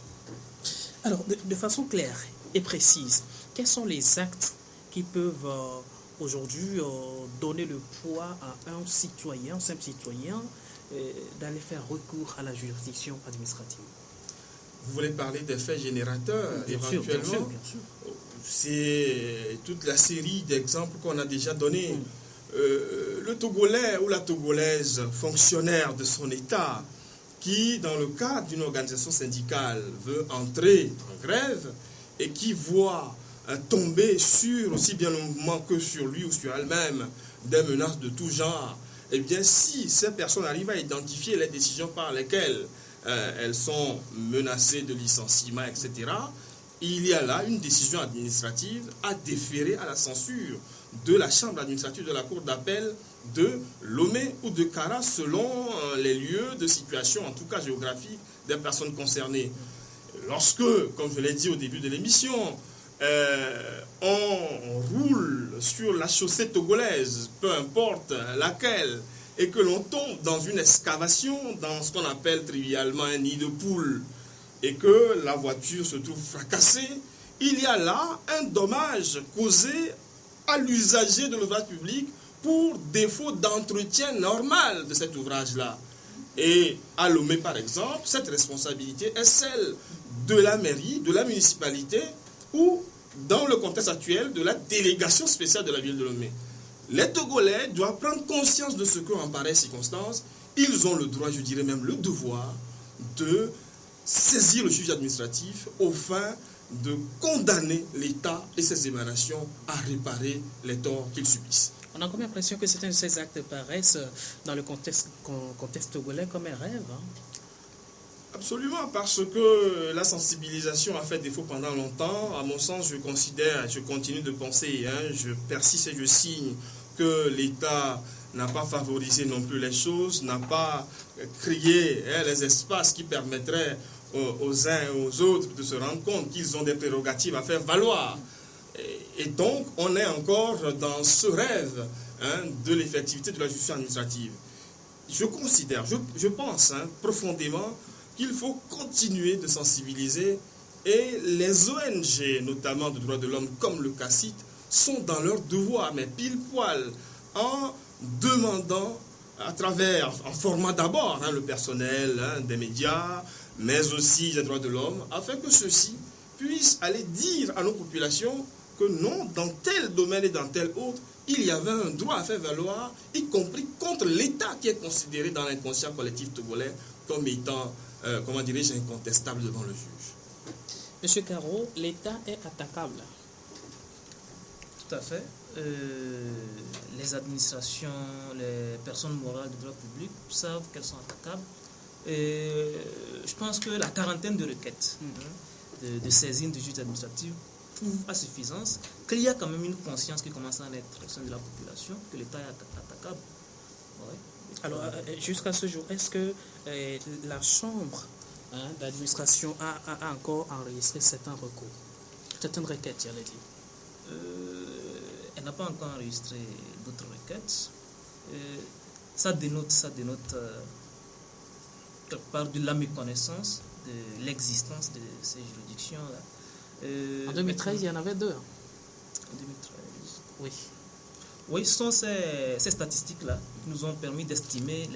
A: Alors, de façon claire et précise, quels sont les actes qui peuvent aujourd'hui donner le poids à un citoyen, un simple citoyen, d'aller faire recours à la juridiction administrative?
B: Vous voulez parler des faits générateurs, éventuellement?
A: Bien sûr.
B: C'est toute la série d'exemples qu'on a déjà donnés. Le Togolais ou la Togolaise, fonctionnaire de son État, qui, dans le cadre d'une organisation syndicale, veut entrer en grève et qui voit tomber sur, aussi bien le mouvement que sur lui ou sur elle-même, des menaces de tout genre, eh bien, si ces personnes arrivent à identifier les décisions par lesquelles elles sont menacées de licenciement, etc., il y a là une décision administrative à déférer à la censure de la chambre administrative de la cour d'appel de Lomé ou de Kara, selon les lieux de situation, en tout cas géographique, des personnes concernées. Lorsque, comme je l'ai dit au début de l'émission, on roule sur la chaussée togolaise, peu importe laquelle, et que l'on tombe dans une excavation, dans ce qu'on appelle trivialement un nid de poule, et que la voiture se trouve fracassée, il y a là un dommage causé à l'usager de l'ouvrage public pour défaut d'entretien normal de cet ouvrage-là. Et à Lomé, par exemple, cette responsabilité est celle de la mairie, de la municipalité, ou, dans le contexte actuel, de la délégation spéciale de la ville de Lomé. Les Togolais doivent prendre conscience de ce qu'en pareille circonstance, ils ont le droit, je dirais même le devoir, de saisir le juge administratif au fin de condamner l'État et ses émanations à réparer les torts qu'ils subissent.
A: On a comme l'impression que certains de ces actes paraissent, dans le contexte togolais, comme un rêve.
B: Absolument, parce que la sensibilisation a fait défaut pendant longtemps. À mon sens, je continue de penser, je persiste et je signe que l'État n'a pas favorisé non plus les choses, n'a pas créé les espaces qui permettraient aux uns et aux autres de se rendre compte qu'ils ont des prérogatives à faire valoir. Et donc, on est encore dans ce rêve de l'effectivité de la justice administrative. Je considère, je pense profondément qu'il faut continuer de sensibiliser, et les ONG, notamment de droits de l'homme comme le CACIT, sont dans leur devoir, mais pile poil, en demandant à travers, en formant d'abord le personnel des médias, mais aussi les droits de l'homme, afin que ceux-ci puissent aller dire à nos populations que non, dans tel domaine et dans tel autre, il y avait un droit à faire valoir, y compris contre l'État qui est considéré dans l'inconscient collectif togolais comme étant, comment dirais-je, incontestable devant le juge.
A: Monsieur Caro, l'État est attaquable.
C: Tout à fait. Les administrations, les personnes morales de droit public savent qu'elles sont attaquables. Et je pense que la quarantaine de requêtes de saisine du juge administratif prouve à suffisance qu'il y a quand même une conscience qui commence à naître au sein de la population, que l'État est attaquable. Ouais.
A: Alors, jusqu'à ce jour, est-ce que la Chambre d'administration a encore enregistré certains recours, certaines requêtes, j'allais dire?
C: Elle n'a pas encore enregistré d'autres requêtes. Ça dénote quelque part de la méconnaissance de l'existence de ces juridictions-là.
A: En 2013, il y en avait 2.
C: En 2013.
A: Oui.
C: Oui, ce sont ces statistiques-là qui nous ont permis d'estimer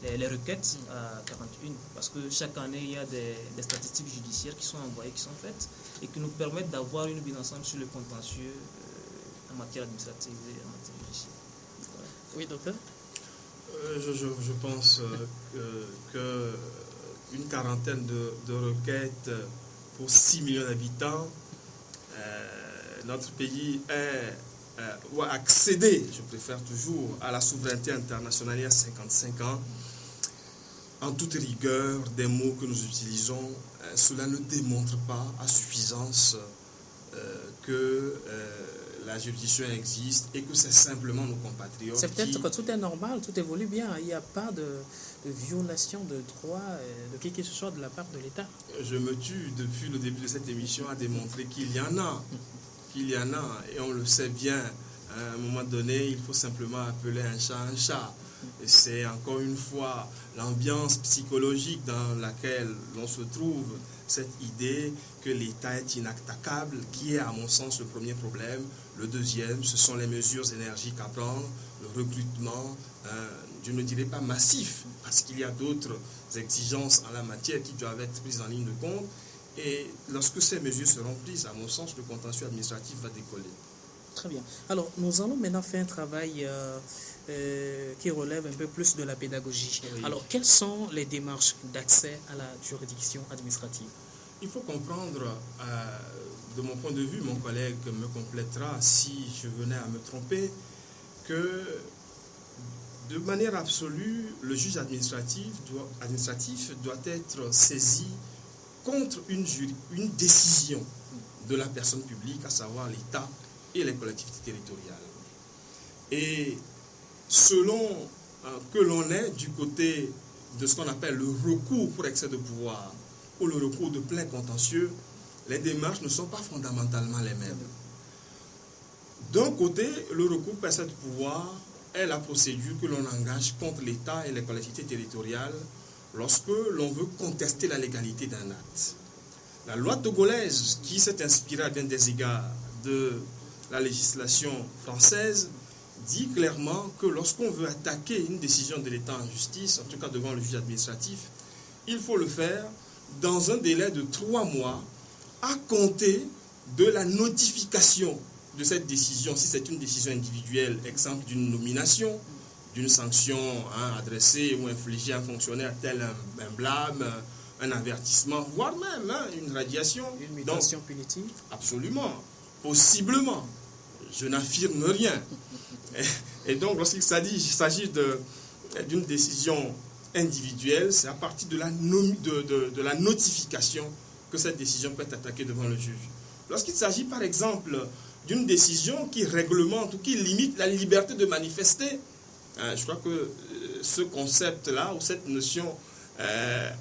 C: les requêtes à 41. Parce que chaque année, il y a des statistiques judiciaires qui sont envoyées, qui sont faites, et qui nous permettent d'avoir une vue d'ensemble sur le contentieux en matière administrative et en matière judiciaire. Voilà.
A: Oui, docteur?
B: Je pense qu'une quarantaine de requêtes pour 6 millions d'habitants, notre pays a accédé, je préfère toujours, à la souveraineté internationale il y a 55 ans. En toute rigueur, des mots que nous utilisons, cela ne démontre pas à suffisance que la juridiction existe et que c'est simplement nos compatriotes.
A: C'est peut-être que tout est normal, tout évolue bien. Il n'y a pas de violation de droits de qui que ce soit de la part de l'État.
B: Je me tue depuis le début de cette émission à démontrer qu'il y en a. Qu'il y en a, et on le sait bien. À un moment donné, il faut simplement appeler un chat un chat. Et c'est encore une fois l'ambiance psychologique dans laquelle l'on se trouve, cette idée que l'État est inattaquable, qui est à mon sens le premier problème. Le deuxième, ce sont les mesures énergiques à prendre, le recrutement, je ne dirais pas massif, parce qu'il y a d'autres exigences en la matière qui doivent être prises en ligne de compte. Et lorsque ces mesures seront prises, à mon sens, le contentieux administratif va décoller.
A: Très bien. Alors, nous allons maintenant faire un travail qui relève un peu plus de la pédagogie. Oui. Alors, quelles sont les démarches d'accès à la juridiction administrative?
B: Il faut comprendre, de mon point de vue, mon collègue me complétera si je venais à me tromper, que de manière absolue, le juge administratif doit être saisi contre une décision de la personne publique, à savoir l'État et les collectivités territoriales. Et selon que l'on est du côté de ce qu'on appelle le recours pour excès de pouvoir ou le recours de plein contentieux, les démarches ne sont pas fondamentalement les mêmes. D'un côté, le recours pour excès de pouvoir est la procédure que l'on engage contre l'État et les collectivités territoriales lorsque l'on veut contester la légalité d'un acte. La loi togolaise, qui s'est inspirée à bien des égards de la législation française, dit clairement que lorsqu'on veut attaquer une décision de l'État en justice, en tout cas devant le juge administratif, il faut le faire dans un délai de 3 mois à compter de la notification de cette décision, si c'est une décision individuelle, exemple d'une nomination, d'une sanction adressée ou infligée à un fonctionnaire tel un blâme, un avertissement, voire même une radiation.
A: Une mutation punitive?
B: Absolument, possiblement. Je n'affirme rien. Et donc, lorsqu'il s'agit d'une décision individuelle, c'est à partir de la notification que cette décision peut être attaquée devant le juge. Lorsqu'il s'agit, par exemple, d'une décision qui réglemente ou qui limite la liberté de manifester, je crois que ce concept-là, ou cette notion,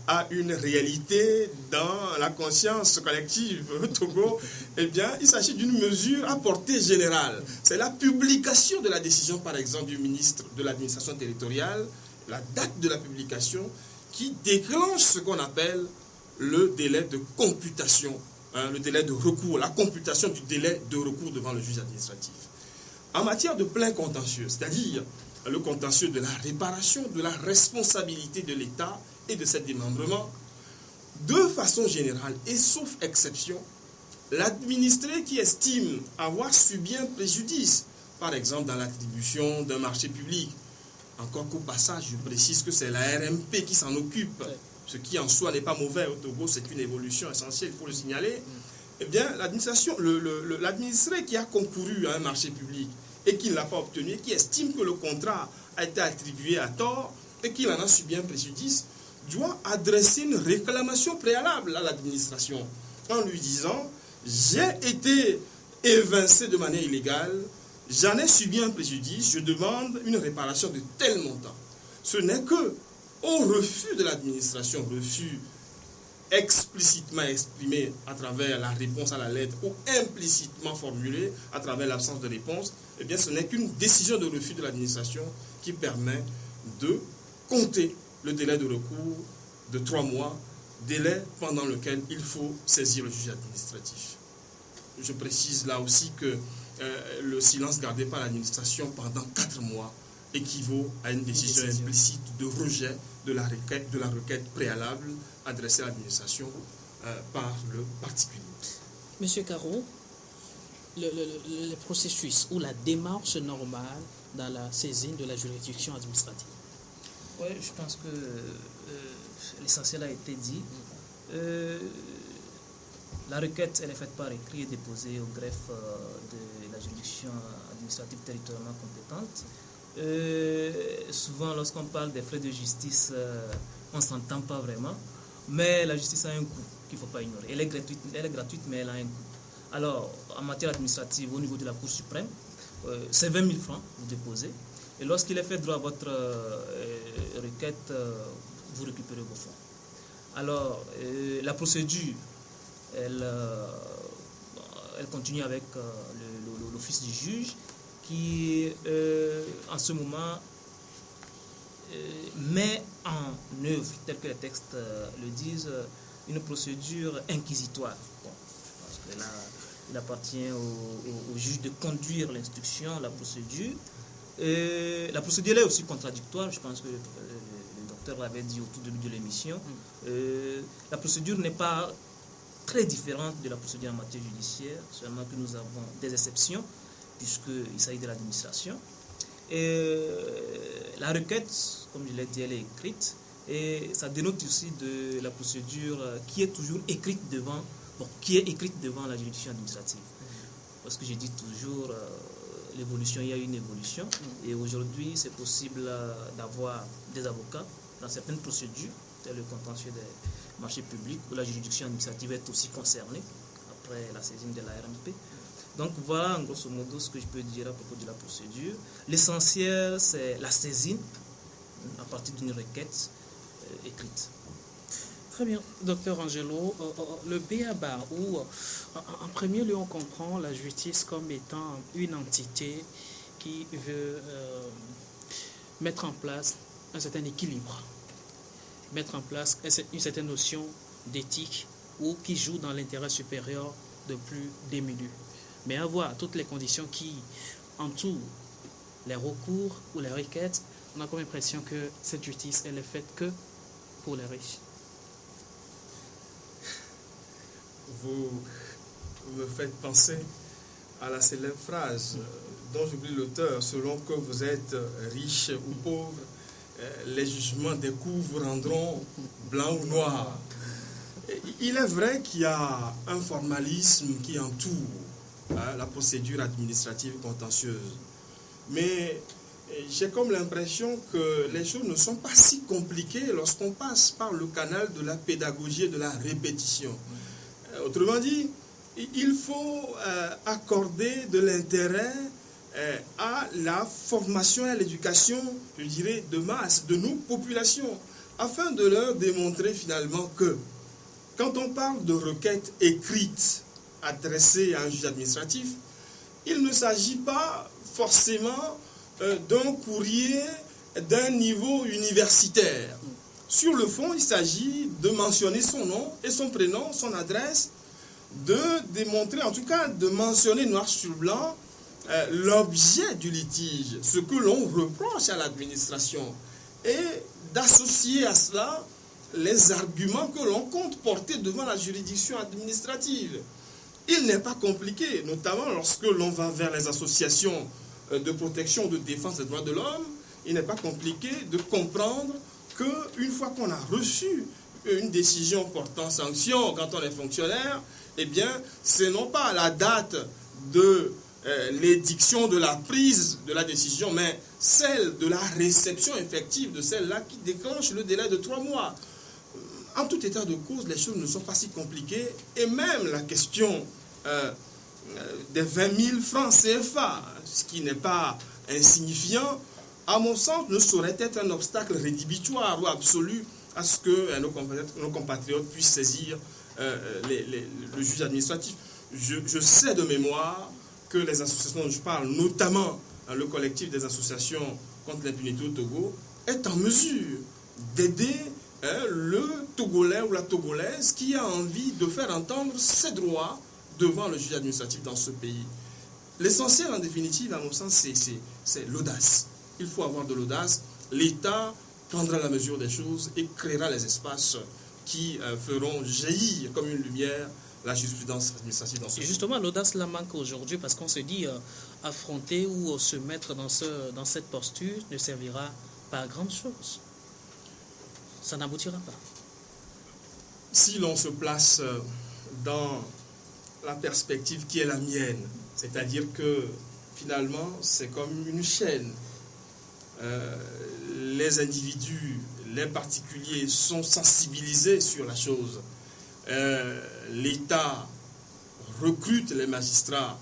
B: a une réalité dans la conscience collective au Togo. Eh bien, il s'agit d'une mesure à portée générale. C'est la publication de la décision, par exemple, du ministre de l'administration territoriale, la date de la publication, qui déclenche ce qu'on appelle le délai de computation, le délai de recours, la computation du délai de recours devant le juge administratif. En matière de plein contentieux, c'est-à-dire le contentieux de la réparation, de la responsabilité de l'État et de ses démembrements, de façon générale, et sauf exception, l'administré qui estime avoir subi un préjudice, par exemple dans l'attribution d'un marché public, encore qu'au passage, je précise que c'est la RMP qui s'en occupe, ce qui en soi n'est pas mauvais au Togo, c'est une évolution essentielle, il faut le signaler. Eh bien, l'administré qui a concouru à un marché public et qui ne l'a pas obtenu, qui estime que le contrat a été attribué à tort et qu'il en a subi un préjudice, doit adresser une réclamation préalable à l'administration en lui disant « J'ai été évincé de manière illégale, j'en ai subi un préjudice, je demande une réparation de tel montant. » Ce n'est que au refus de l'administration, refus explicitement exprimé à travers la réponse à la lettre ou implicitement formulé à travers l'absence de réponse, eh bien ce n'est qu'une décision de refus de l'administration qui permet de compter le délai de recours de 3 mois, délai pendant lequel il faut saisir le juge administratif. Je précise là aussi que le silence gardé par l'administration pendant 4 mois équivaut à une décision implicite de rejet de la requête préalable adressée à l'administration par le particulier.
A: Monsieur Caro, le processus ou la démarche normale dans la saisine de la juridiction administrative.
C: Oui, je pense que l'essentiel a été dit. La requête, elle est faite par écrit et déposée au greffe de la juridiction administrative territorialement compétente. Souvent, lorsqu'on parle des frais de justice, on ne s'entend pas vraiment, mais la justice a un coût qu'il ne faut pas ignorer. Elle est gratuite, mais elle a un coût. Alors, en matière administrative, au niveau de la Cour suprême, c'est 20 000 francs, vous déposez, et lorsqu'il est fait droit à votre requête, vous récupérez vos fonds. Alors, la procédure, elle continue avec l'office du juge qui, en ce moment, met en œuvre, tel que les textes le disent, une procédure inquisitoire. Bon, parce que là, il appartient au juge de conduire l'instruction, la procédure. La procédure est aussi contradictoire, je pense que le docteur l'avait dit au tout début de l'émission. La procédure n'est pas très différente de la procédure en matière judiciaire, seulement que nous avons des exceptions, puisqu'il s'agit de l'administration. Et la requête, comme je l'ai dit, elle est écrite, et ça dénote aussi de la procédure qui est toujours écrite devant, la juridiction administrative. Parce que je dis toujours, l'évolution, il y a une évolution, et aujourd'hui, c'est possible d'avoir des avocats dans certaines procédures, telles le contentieux des marchés publics, où la juridiction administrative est aussi concernée, après la saisine de la RMP. Donc voilà, en grosso modo, ce que je peux dire à propos de la procédure. L'essentiel, c'est la saisine à partir d'une requête écrite.
A: Très bien, docteur Angelo. Le B.A.B.A. où, en premier lieu, on comprend la justice comme étant une entité qui veut mettre en place un certain équilibre, mettre en place une certaine notion d'éthique ou qui joue dans l'intérêt supérieur de plus démunis. Mais avoir toutes les conditions qui entourent les recours ou les requêtes, on a comme l'impression que cette justice, elle est faite que pour les riches.
B: Vous me faites penser à la célèbre phrase dont j'oublie l'auteur, selon que vous êtes riche ou pauvre, les jugements des coups vous rendront blanc ou noir. Il est vrai qu'il y a un formalisme qui entoure la procédure administrative contentieuse. Mais j'ai comme l'impression que les choses ne sont pas si compliquées lorsqu'on passe par le canal de la pédagogie et de la répétition. Autrement dit, il faut accorder de l'intérêt à la formation et à l'éducation, je dirais, de masse, de nos populations, afin de leur démontrer finalement que quand on parle de requêtes écrites adressées à un juge administratif, il ne s'agit pas forcément d'un courrier d'un niveau universitaire. Sur le fond, il s'agit de mentionner son nom et son prénom, son adresse, de démontrer, en tout cas de mentionner noir sur blanc l'objet du litige, ce que l'on reproche à l'administration, et d'associer à cela les arguments que l'on compte porter devant la juridiction administrative. Il n'est pas compliqué, notamment lorsque l'on va vers les associations de protection ou de défense des droits de l'homme, il n'est pas compliqué de comprendre qu'une fois qu'on a reçu une décision portant sanction quand on est fonctionnaire, eh bien, ce n'est pas la date de l'édiction de la prise de la décision, mais celle de la réception effective de celle-là qui déclenche le délai de 3 mois. En tout état de cause, les choses ne sont pas si compliquées, et même la question des 20 000 francs CFA, ce qui n'est pas insignifiant, à mon sens, ne saurait être un obstacle rédhibitoire ou absolu à ce que nos compatriotes puissent saisir le juge administratif. Je sais de mémoire que les associations dont je parle, notamment le collectif des associations contre l'impunité au Togo, est en mesure d'aider le Togolais ou la Togolaise qui a envie de faire entendre ses droits devant le juge administratif dans ce pays. L'essentiel, en définitive, à mon sens, c'est l'audace. Il faut avoir de l'audace. L'État prendra la mesure des choses et créera les espaces qui feront jaillir comme une lumière la jurisprudence administrative dans ce pays.
A: Et justement, l'audace la manque aujourd'hui parce qu'on se dit affronter ou se mettre dans cette posture ne servira pas à grand chose. Ça n'aboutira pas.
B: Si l'on se place dans la perspective qui est la mienne, c'est-à-dire que finalement c'est comme une chaîne. Les individus, les particuliers sont sensibilisés sur la chose. L'État recrute les magistrats,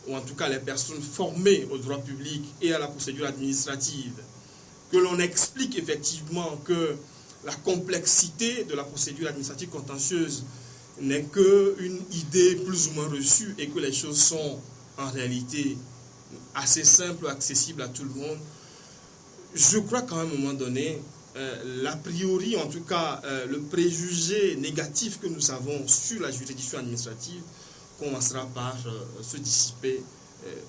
B: ou en tout cas les personnes formées au droit public et à la procédure administrative, que l'on explique effectivement que la complexité de la procédure administrative contentieuse n'est qu'une idée plus ou moins reçue et que les choses sont en réalité assez simples, accessibles à tout le monde. Je crois qu'à un moment donné, l'a priori, en tout cas, le préjugé négatif que nous avons sur la juridiction administrative commencera par se dissiper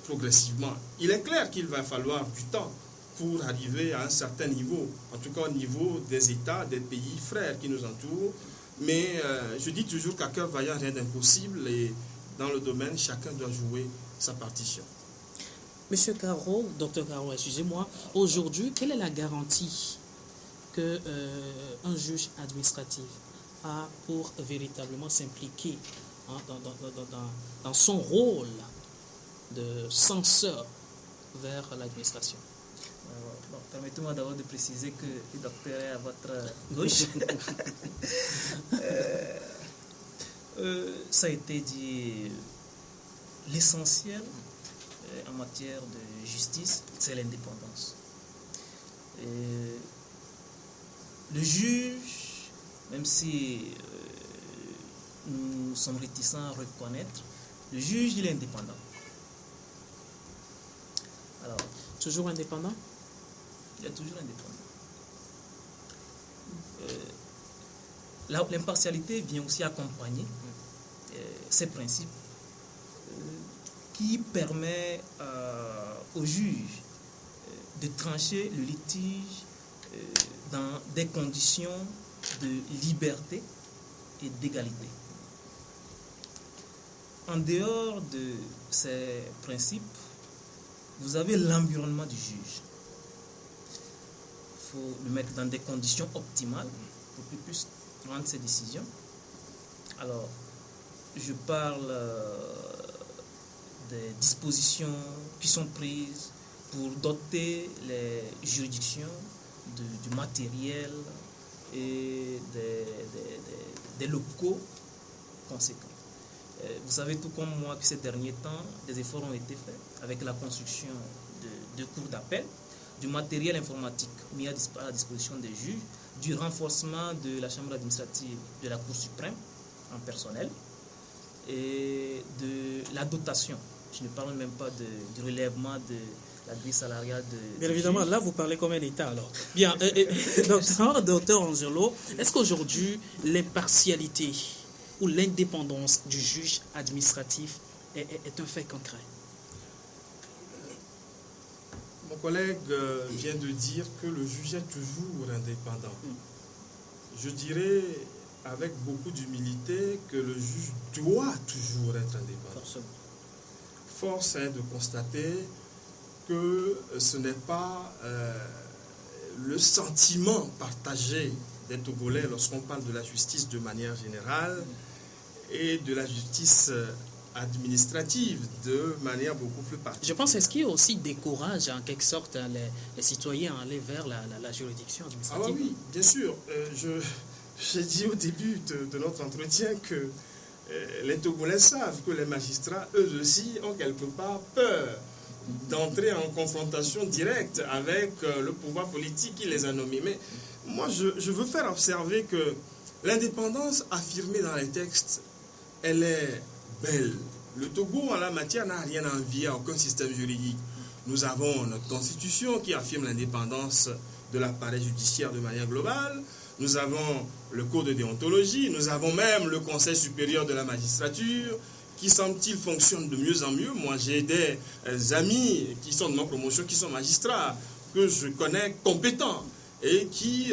B: progressivement. Il est clair qu'il va falloir du temps pour arriver à un certain niveau, en tout cas au niveau des États, des pays frères qui nous entourent. Mais je dis toujours qu'à cœur vaillant, rien d'impossible, et dans le domaine, chacun doit jouer sa partition.
A: Monsieur Caro, docteur Caro, excusez-moi, aujourd'hui, quelle est la garantie que un juge administratif a pour véritablement s'impliquer dans son rôle de censeur vers l'administration?
C: Bon, permettez-moi d'abord de préciser que le docteur est à votre gauche. Ça a été dit, l'essentiel en matière de justice, c'est l'indépendance. Le juge, même si nous sommes réticents à reconnaître, le juge, il est indépendant. Alors,
A: toujours indépendant?
C: Il est toujours indépendant. L'impartialité vient aussi accompagner ces principes qui permet au juge de trancher le litige dans des conditions de liberté et d'égalité. En dehors de ces principes, vous avez l'environnement du juge. Il faut le mettre dans des conditions optimales pour qu'il puisse prendre ses décisions. Alors, je parle des dispositions qui sont prises pour doter les juridictions du matériel et des locaux conséquents. Vous savez tout comme moi que ces derniers temps, des efforts ont été faits avec la construction de cours d'appel, du matériel informatique mis à la disposition des juges, du renforcement de la chambre administrative de la Cour suprême en personnel et de la dotation. Je ne parle même pas du relèvement de la grille salariale de...
A: Bien évidemment, là, vous parlez comme un État, alors. Bien, docteur Angelo, est-ce qu'aujourd'hui, l'impartialité ou l'indépendance du juge administratif est un fait concret?
B: Mon collègue vient de dire que le juge est toujours indépendant. je dirais avec beaucoup d'humilité que le juge doit toujours être indépendant.
A: Forcément.
B: Force est de constater que ce n'est pas le sentiment partagé des Togolais lorsqu'on parle de la justice de manière générale et de la justice administrative de manière beaucoup plus particulière.
A: Je pense que ce qui aussi décourage en quelque sorte les citoyens à aller vers la juridiction
B: Ah
A: administrative.
B: oui, bien sûr. J'ai dit au début de notre entretien que les Togolais savent que les magistrats, eux aussi, ont quelque part peur d'entrer en confrontation directe avec le pouvoir politique qui les a nommés. Mais moi, je veux faire observer que l'indépendance affirmée dans les textes, elle est belle. Le Togo, en la matière, n'a rien à envier à aucun système juridique. Nous avons notre constitution qui affirme l'indépendance de l'appareil judiciaire de manière globale. Nous avons le code de déontologie. Nous avons même le Conseil supérieur de la magistrature qui, semble-t-il, fonctionne de mieux en mieux. Moi, j'ai des amis qui sont de ma promotion, qui sont magistrats, que je connais compétents et qui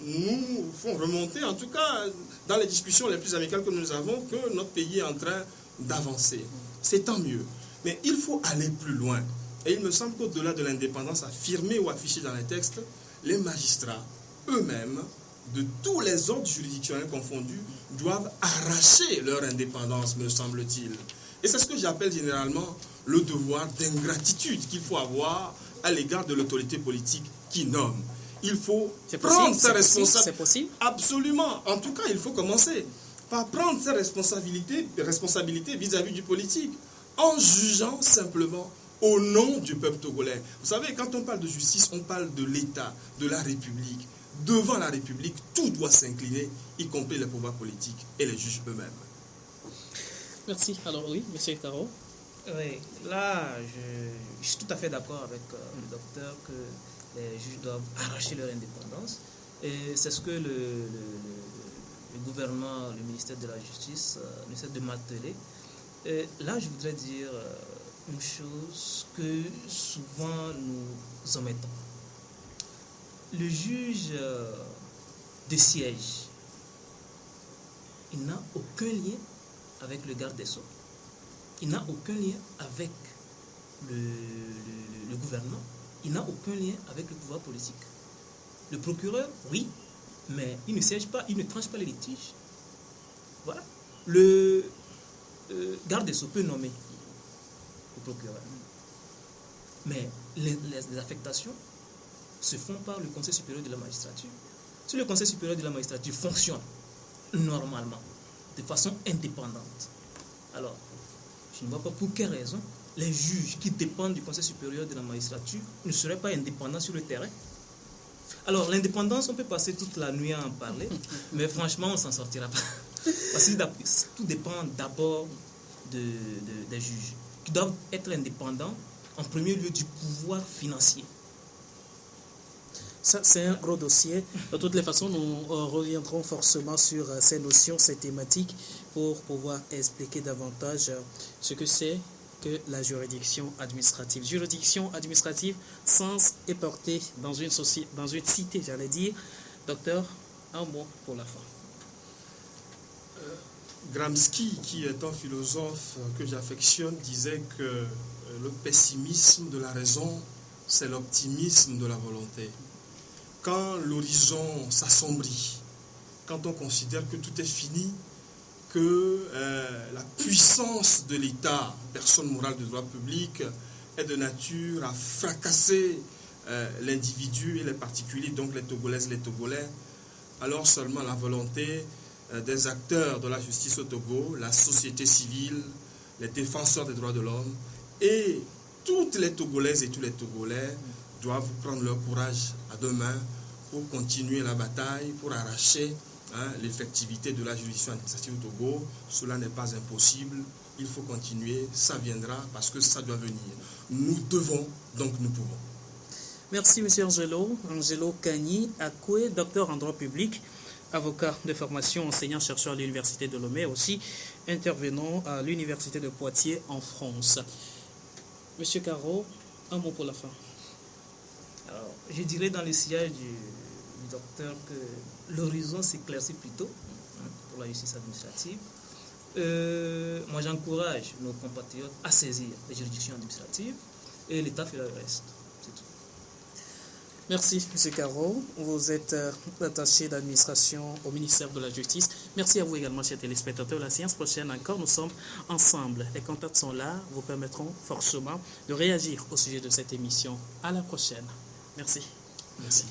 B: nous font remonter, en tout cas, dans les discussions les plus amicales que nous avons, que notre pays est en train d'avancer. C'est tant mieux. Mais il faut aller plus loin. Et il me semble qu'au-delà de l'indépendance affirmée ou affichée dans les textes, les magistrats eux-mêmes, de tous les ordres juridictionnels confondus, doivent arracher leur indépendance, me semble-t-il. Et c'est ce que j'appelle généralement le devoir d'ingratitude qu'il faut avoir à l'égard de l'autorité politique qui nomme. Il faut prendre ses responsabilités.
A: C'est possible?
B: Absolument. En tout cas, il faut commencer par prendre ses responsabilités vis-à-vis du politique, en jugeant simplement au nom du peuple togolais. Vous savez, quand on parle de justice, on parle de l'État, de la République. Devant la République, tout doit s'incliner, y compris les pouvoirs politiques et les juges eux-mêmes.
A: Merci. Alors oui, M. Caro.
C: Oui, là, je suis tout à fait d'accord avec le docteur que les juges doivent arracher leur indépendance. Et c'est ce que le gouvernement, le ministère de la Justice, essaie de marteler. Et là, je voudrais dire une chose que souvent nous omettons. Le juge de siège, il n'a aucun lien avec le garde des Sceaux. Il n'a aucun lien avec le gouvernement. Il n'a aucun lien avec le pouvoir politique. Le procureur, oui, mais il ne siège pas, il ne tranche pas les litiges. Voilà. Le garde des Sceaux peut nommer le procureur. Mais les affectations se font par le Conseil supérieur de la magistrature. Si le Conseil supérieur de la magistrature fonctionne normalement, de façon indépendante, alors je ne vois pas pour quelle raison les juges qui dépendent du Conseil supérieur de la magistrature ne seraient pas indépendants sur le terrain. Alors l'indépendance, on peut passer toute la nuit à en parler, mais franchement, on ne s'en sortira pas. Parce que tout dépend d'abord des juges, qui doivent être indépendants, en premier lieu du pouvoir financier.
A: Ça, c'est un gros dossier. De toutes les façons, nous reviendrons forcément sur ces notions, ces thématiques, pour pouvoir expliquer davantage ce que c'est que la juridiction administrative. Juridiction administrative, sens et portée dans une cité, j'allais dire. Docteur, un mot pour la fin.
B: Gramsci, qui est un philosophe que j'affectionne, disait que le pessimisme de la raison, c'est l'optimisme de la volonté. Quand l'horizon s'assombrit, quand on considère que tout est fini, que la puissance de l'État, personne morale de droit public, est de nature à fracasser l'individu et les particuliers, donc les Togolaises, les Togolais, alors seulement la volonté des acteurs de la justice au Togo, la société civile, les défenseurs des droits de l'homme et toutes les Togolaises et tous les Togolais doivent prendre leur courage à deux mains pour continuer la bataille, pour arracher l'effectivité de la juridiction administrative au Togo. Cela n'est pas impossible, il faut continuer, ça viendra parce que ça doit venir. Nous devons, donc nous pouvons.
A: Merci, M. Angelo Kani Akwe, docteur en droit public, avocat de formation, enseignant-chercheur à l'Université de Lomé, aussi intervenant à l'Université de Poitiers en France. Monsieur Caro, un mot pour la fin.
C: Alors, je dirais dans le sillage du docteur que l'horizon s'éclaircit plutôt pour la justice administrative. Moi, j'encourage nos compatriotes à saisir les juridictions administratives et l'État fera le reste. C'est tout.
A: Merci, M. Caro. Vous êtes attaché d'administration au ministère de la Justice. Merci à vous également, chers téléspectateurs. La séance prochaine encore, nous sommes ensemble. Les contacts sont là, vous permettront forcément de réagir au sujet de cette émission. À la prochaine. Merci.
B: Merci.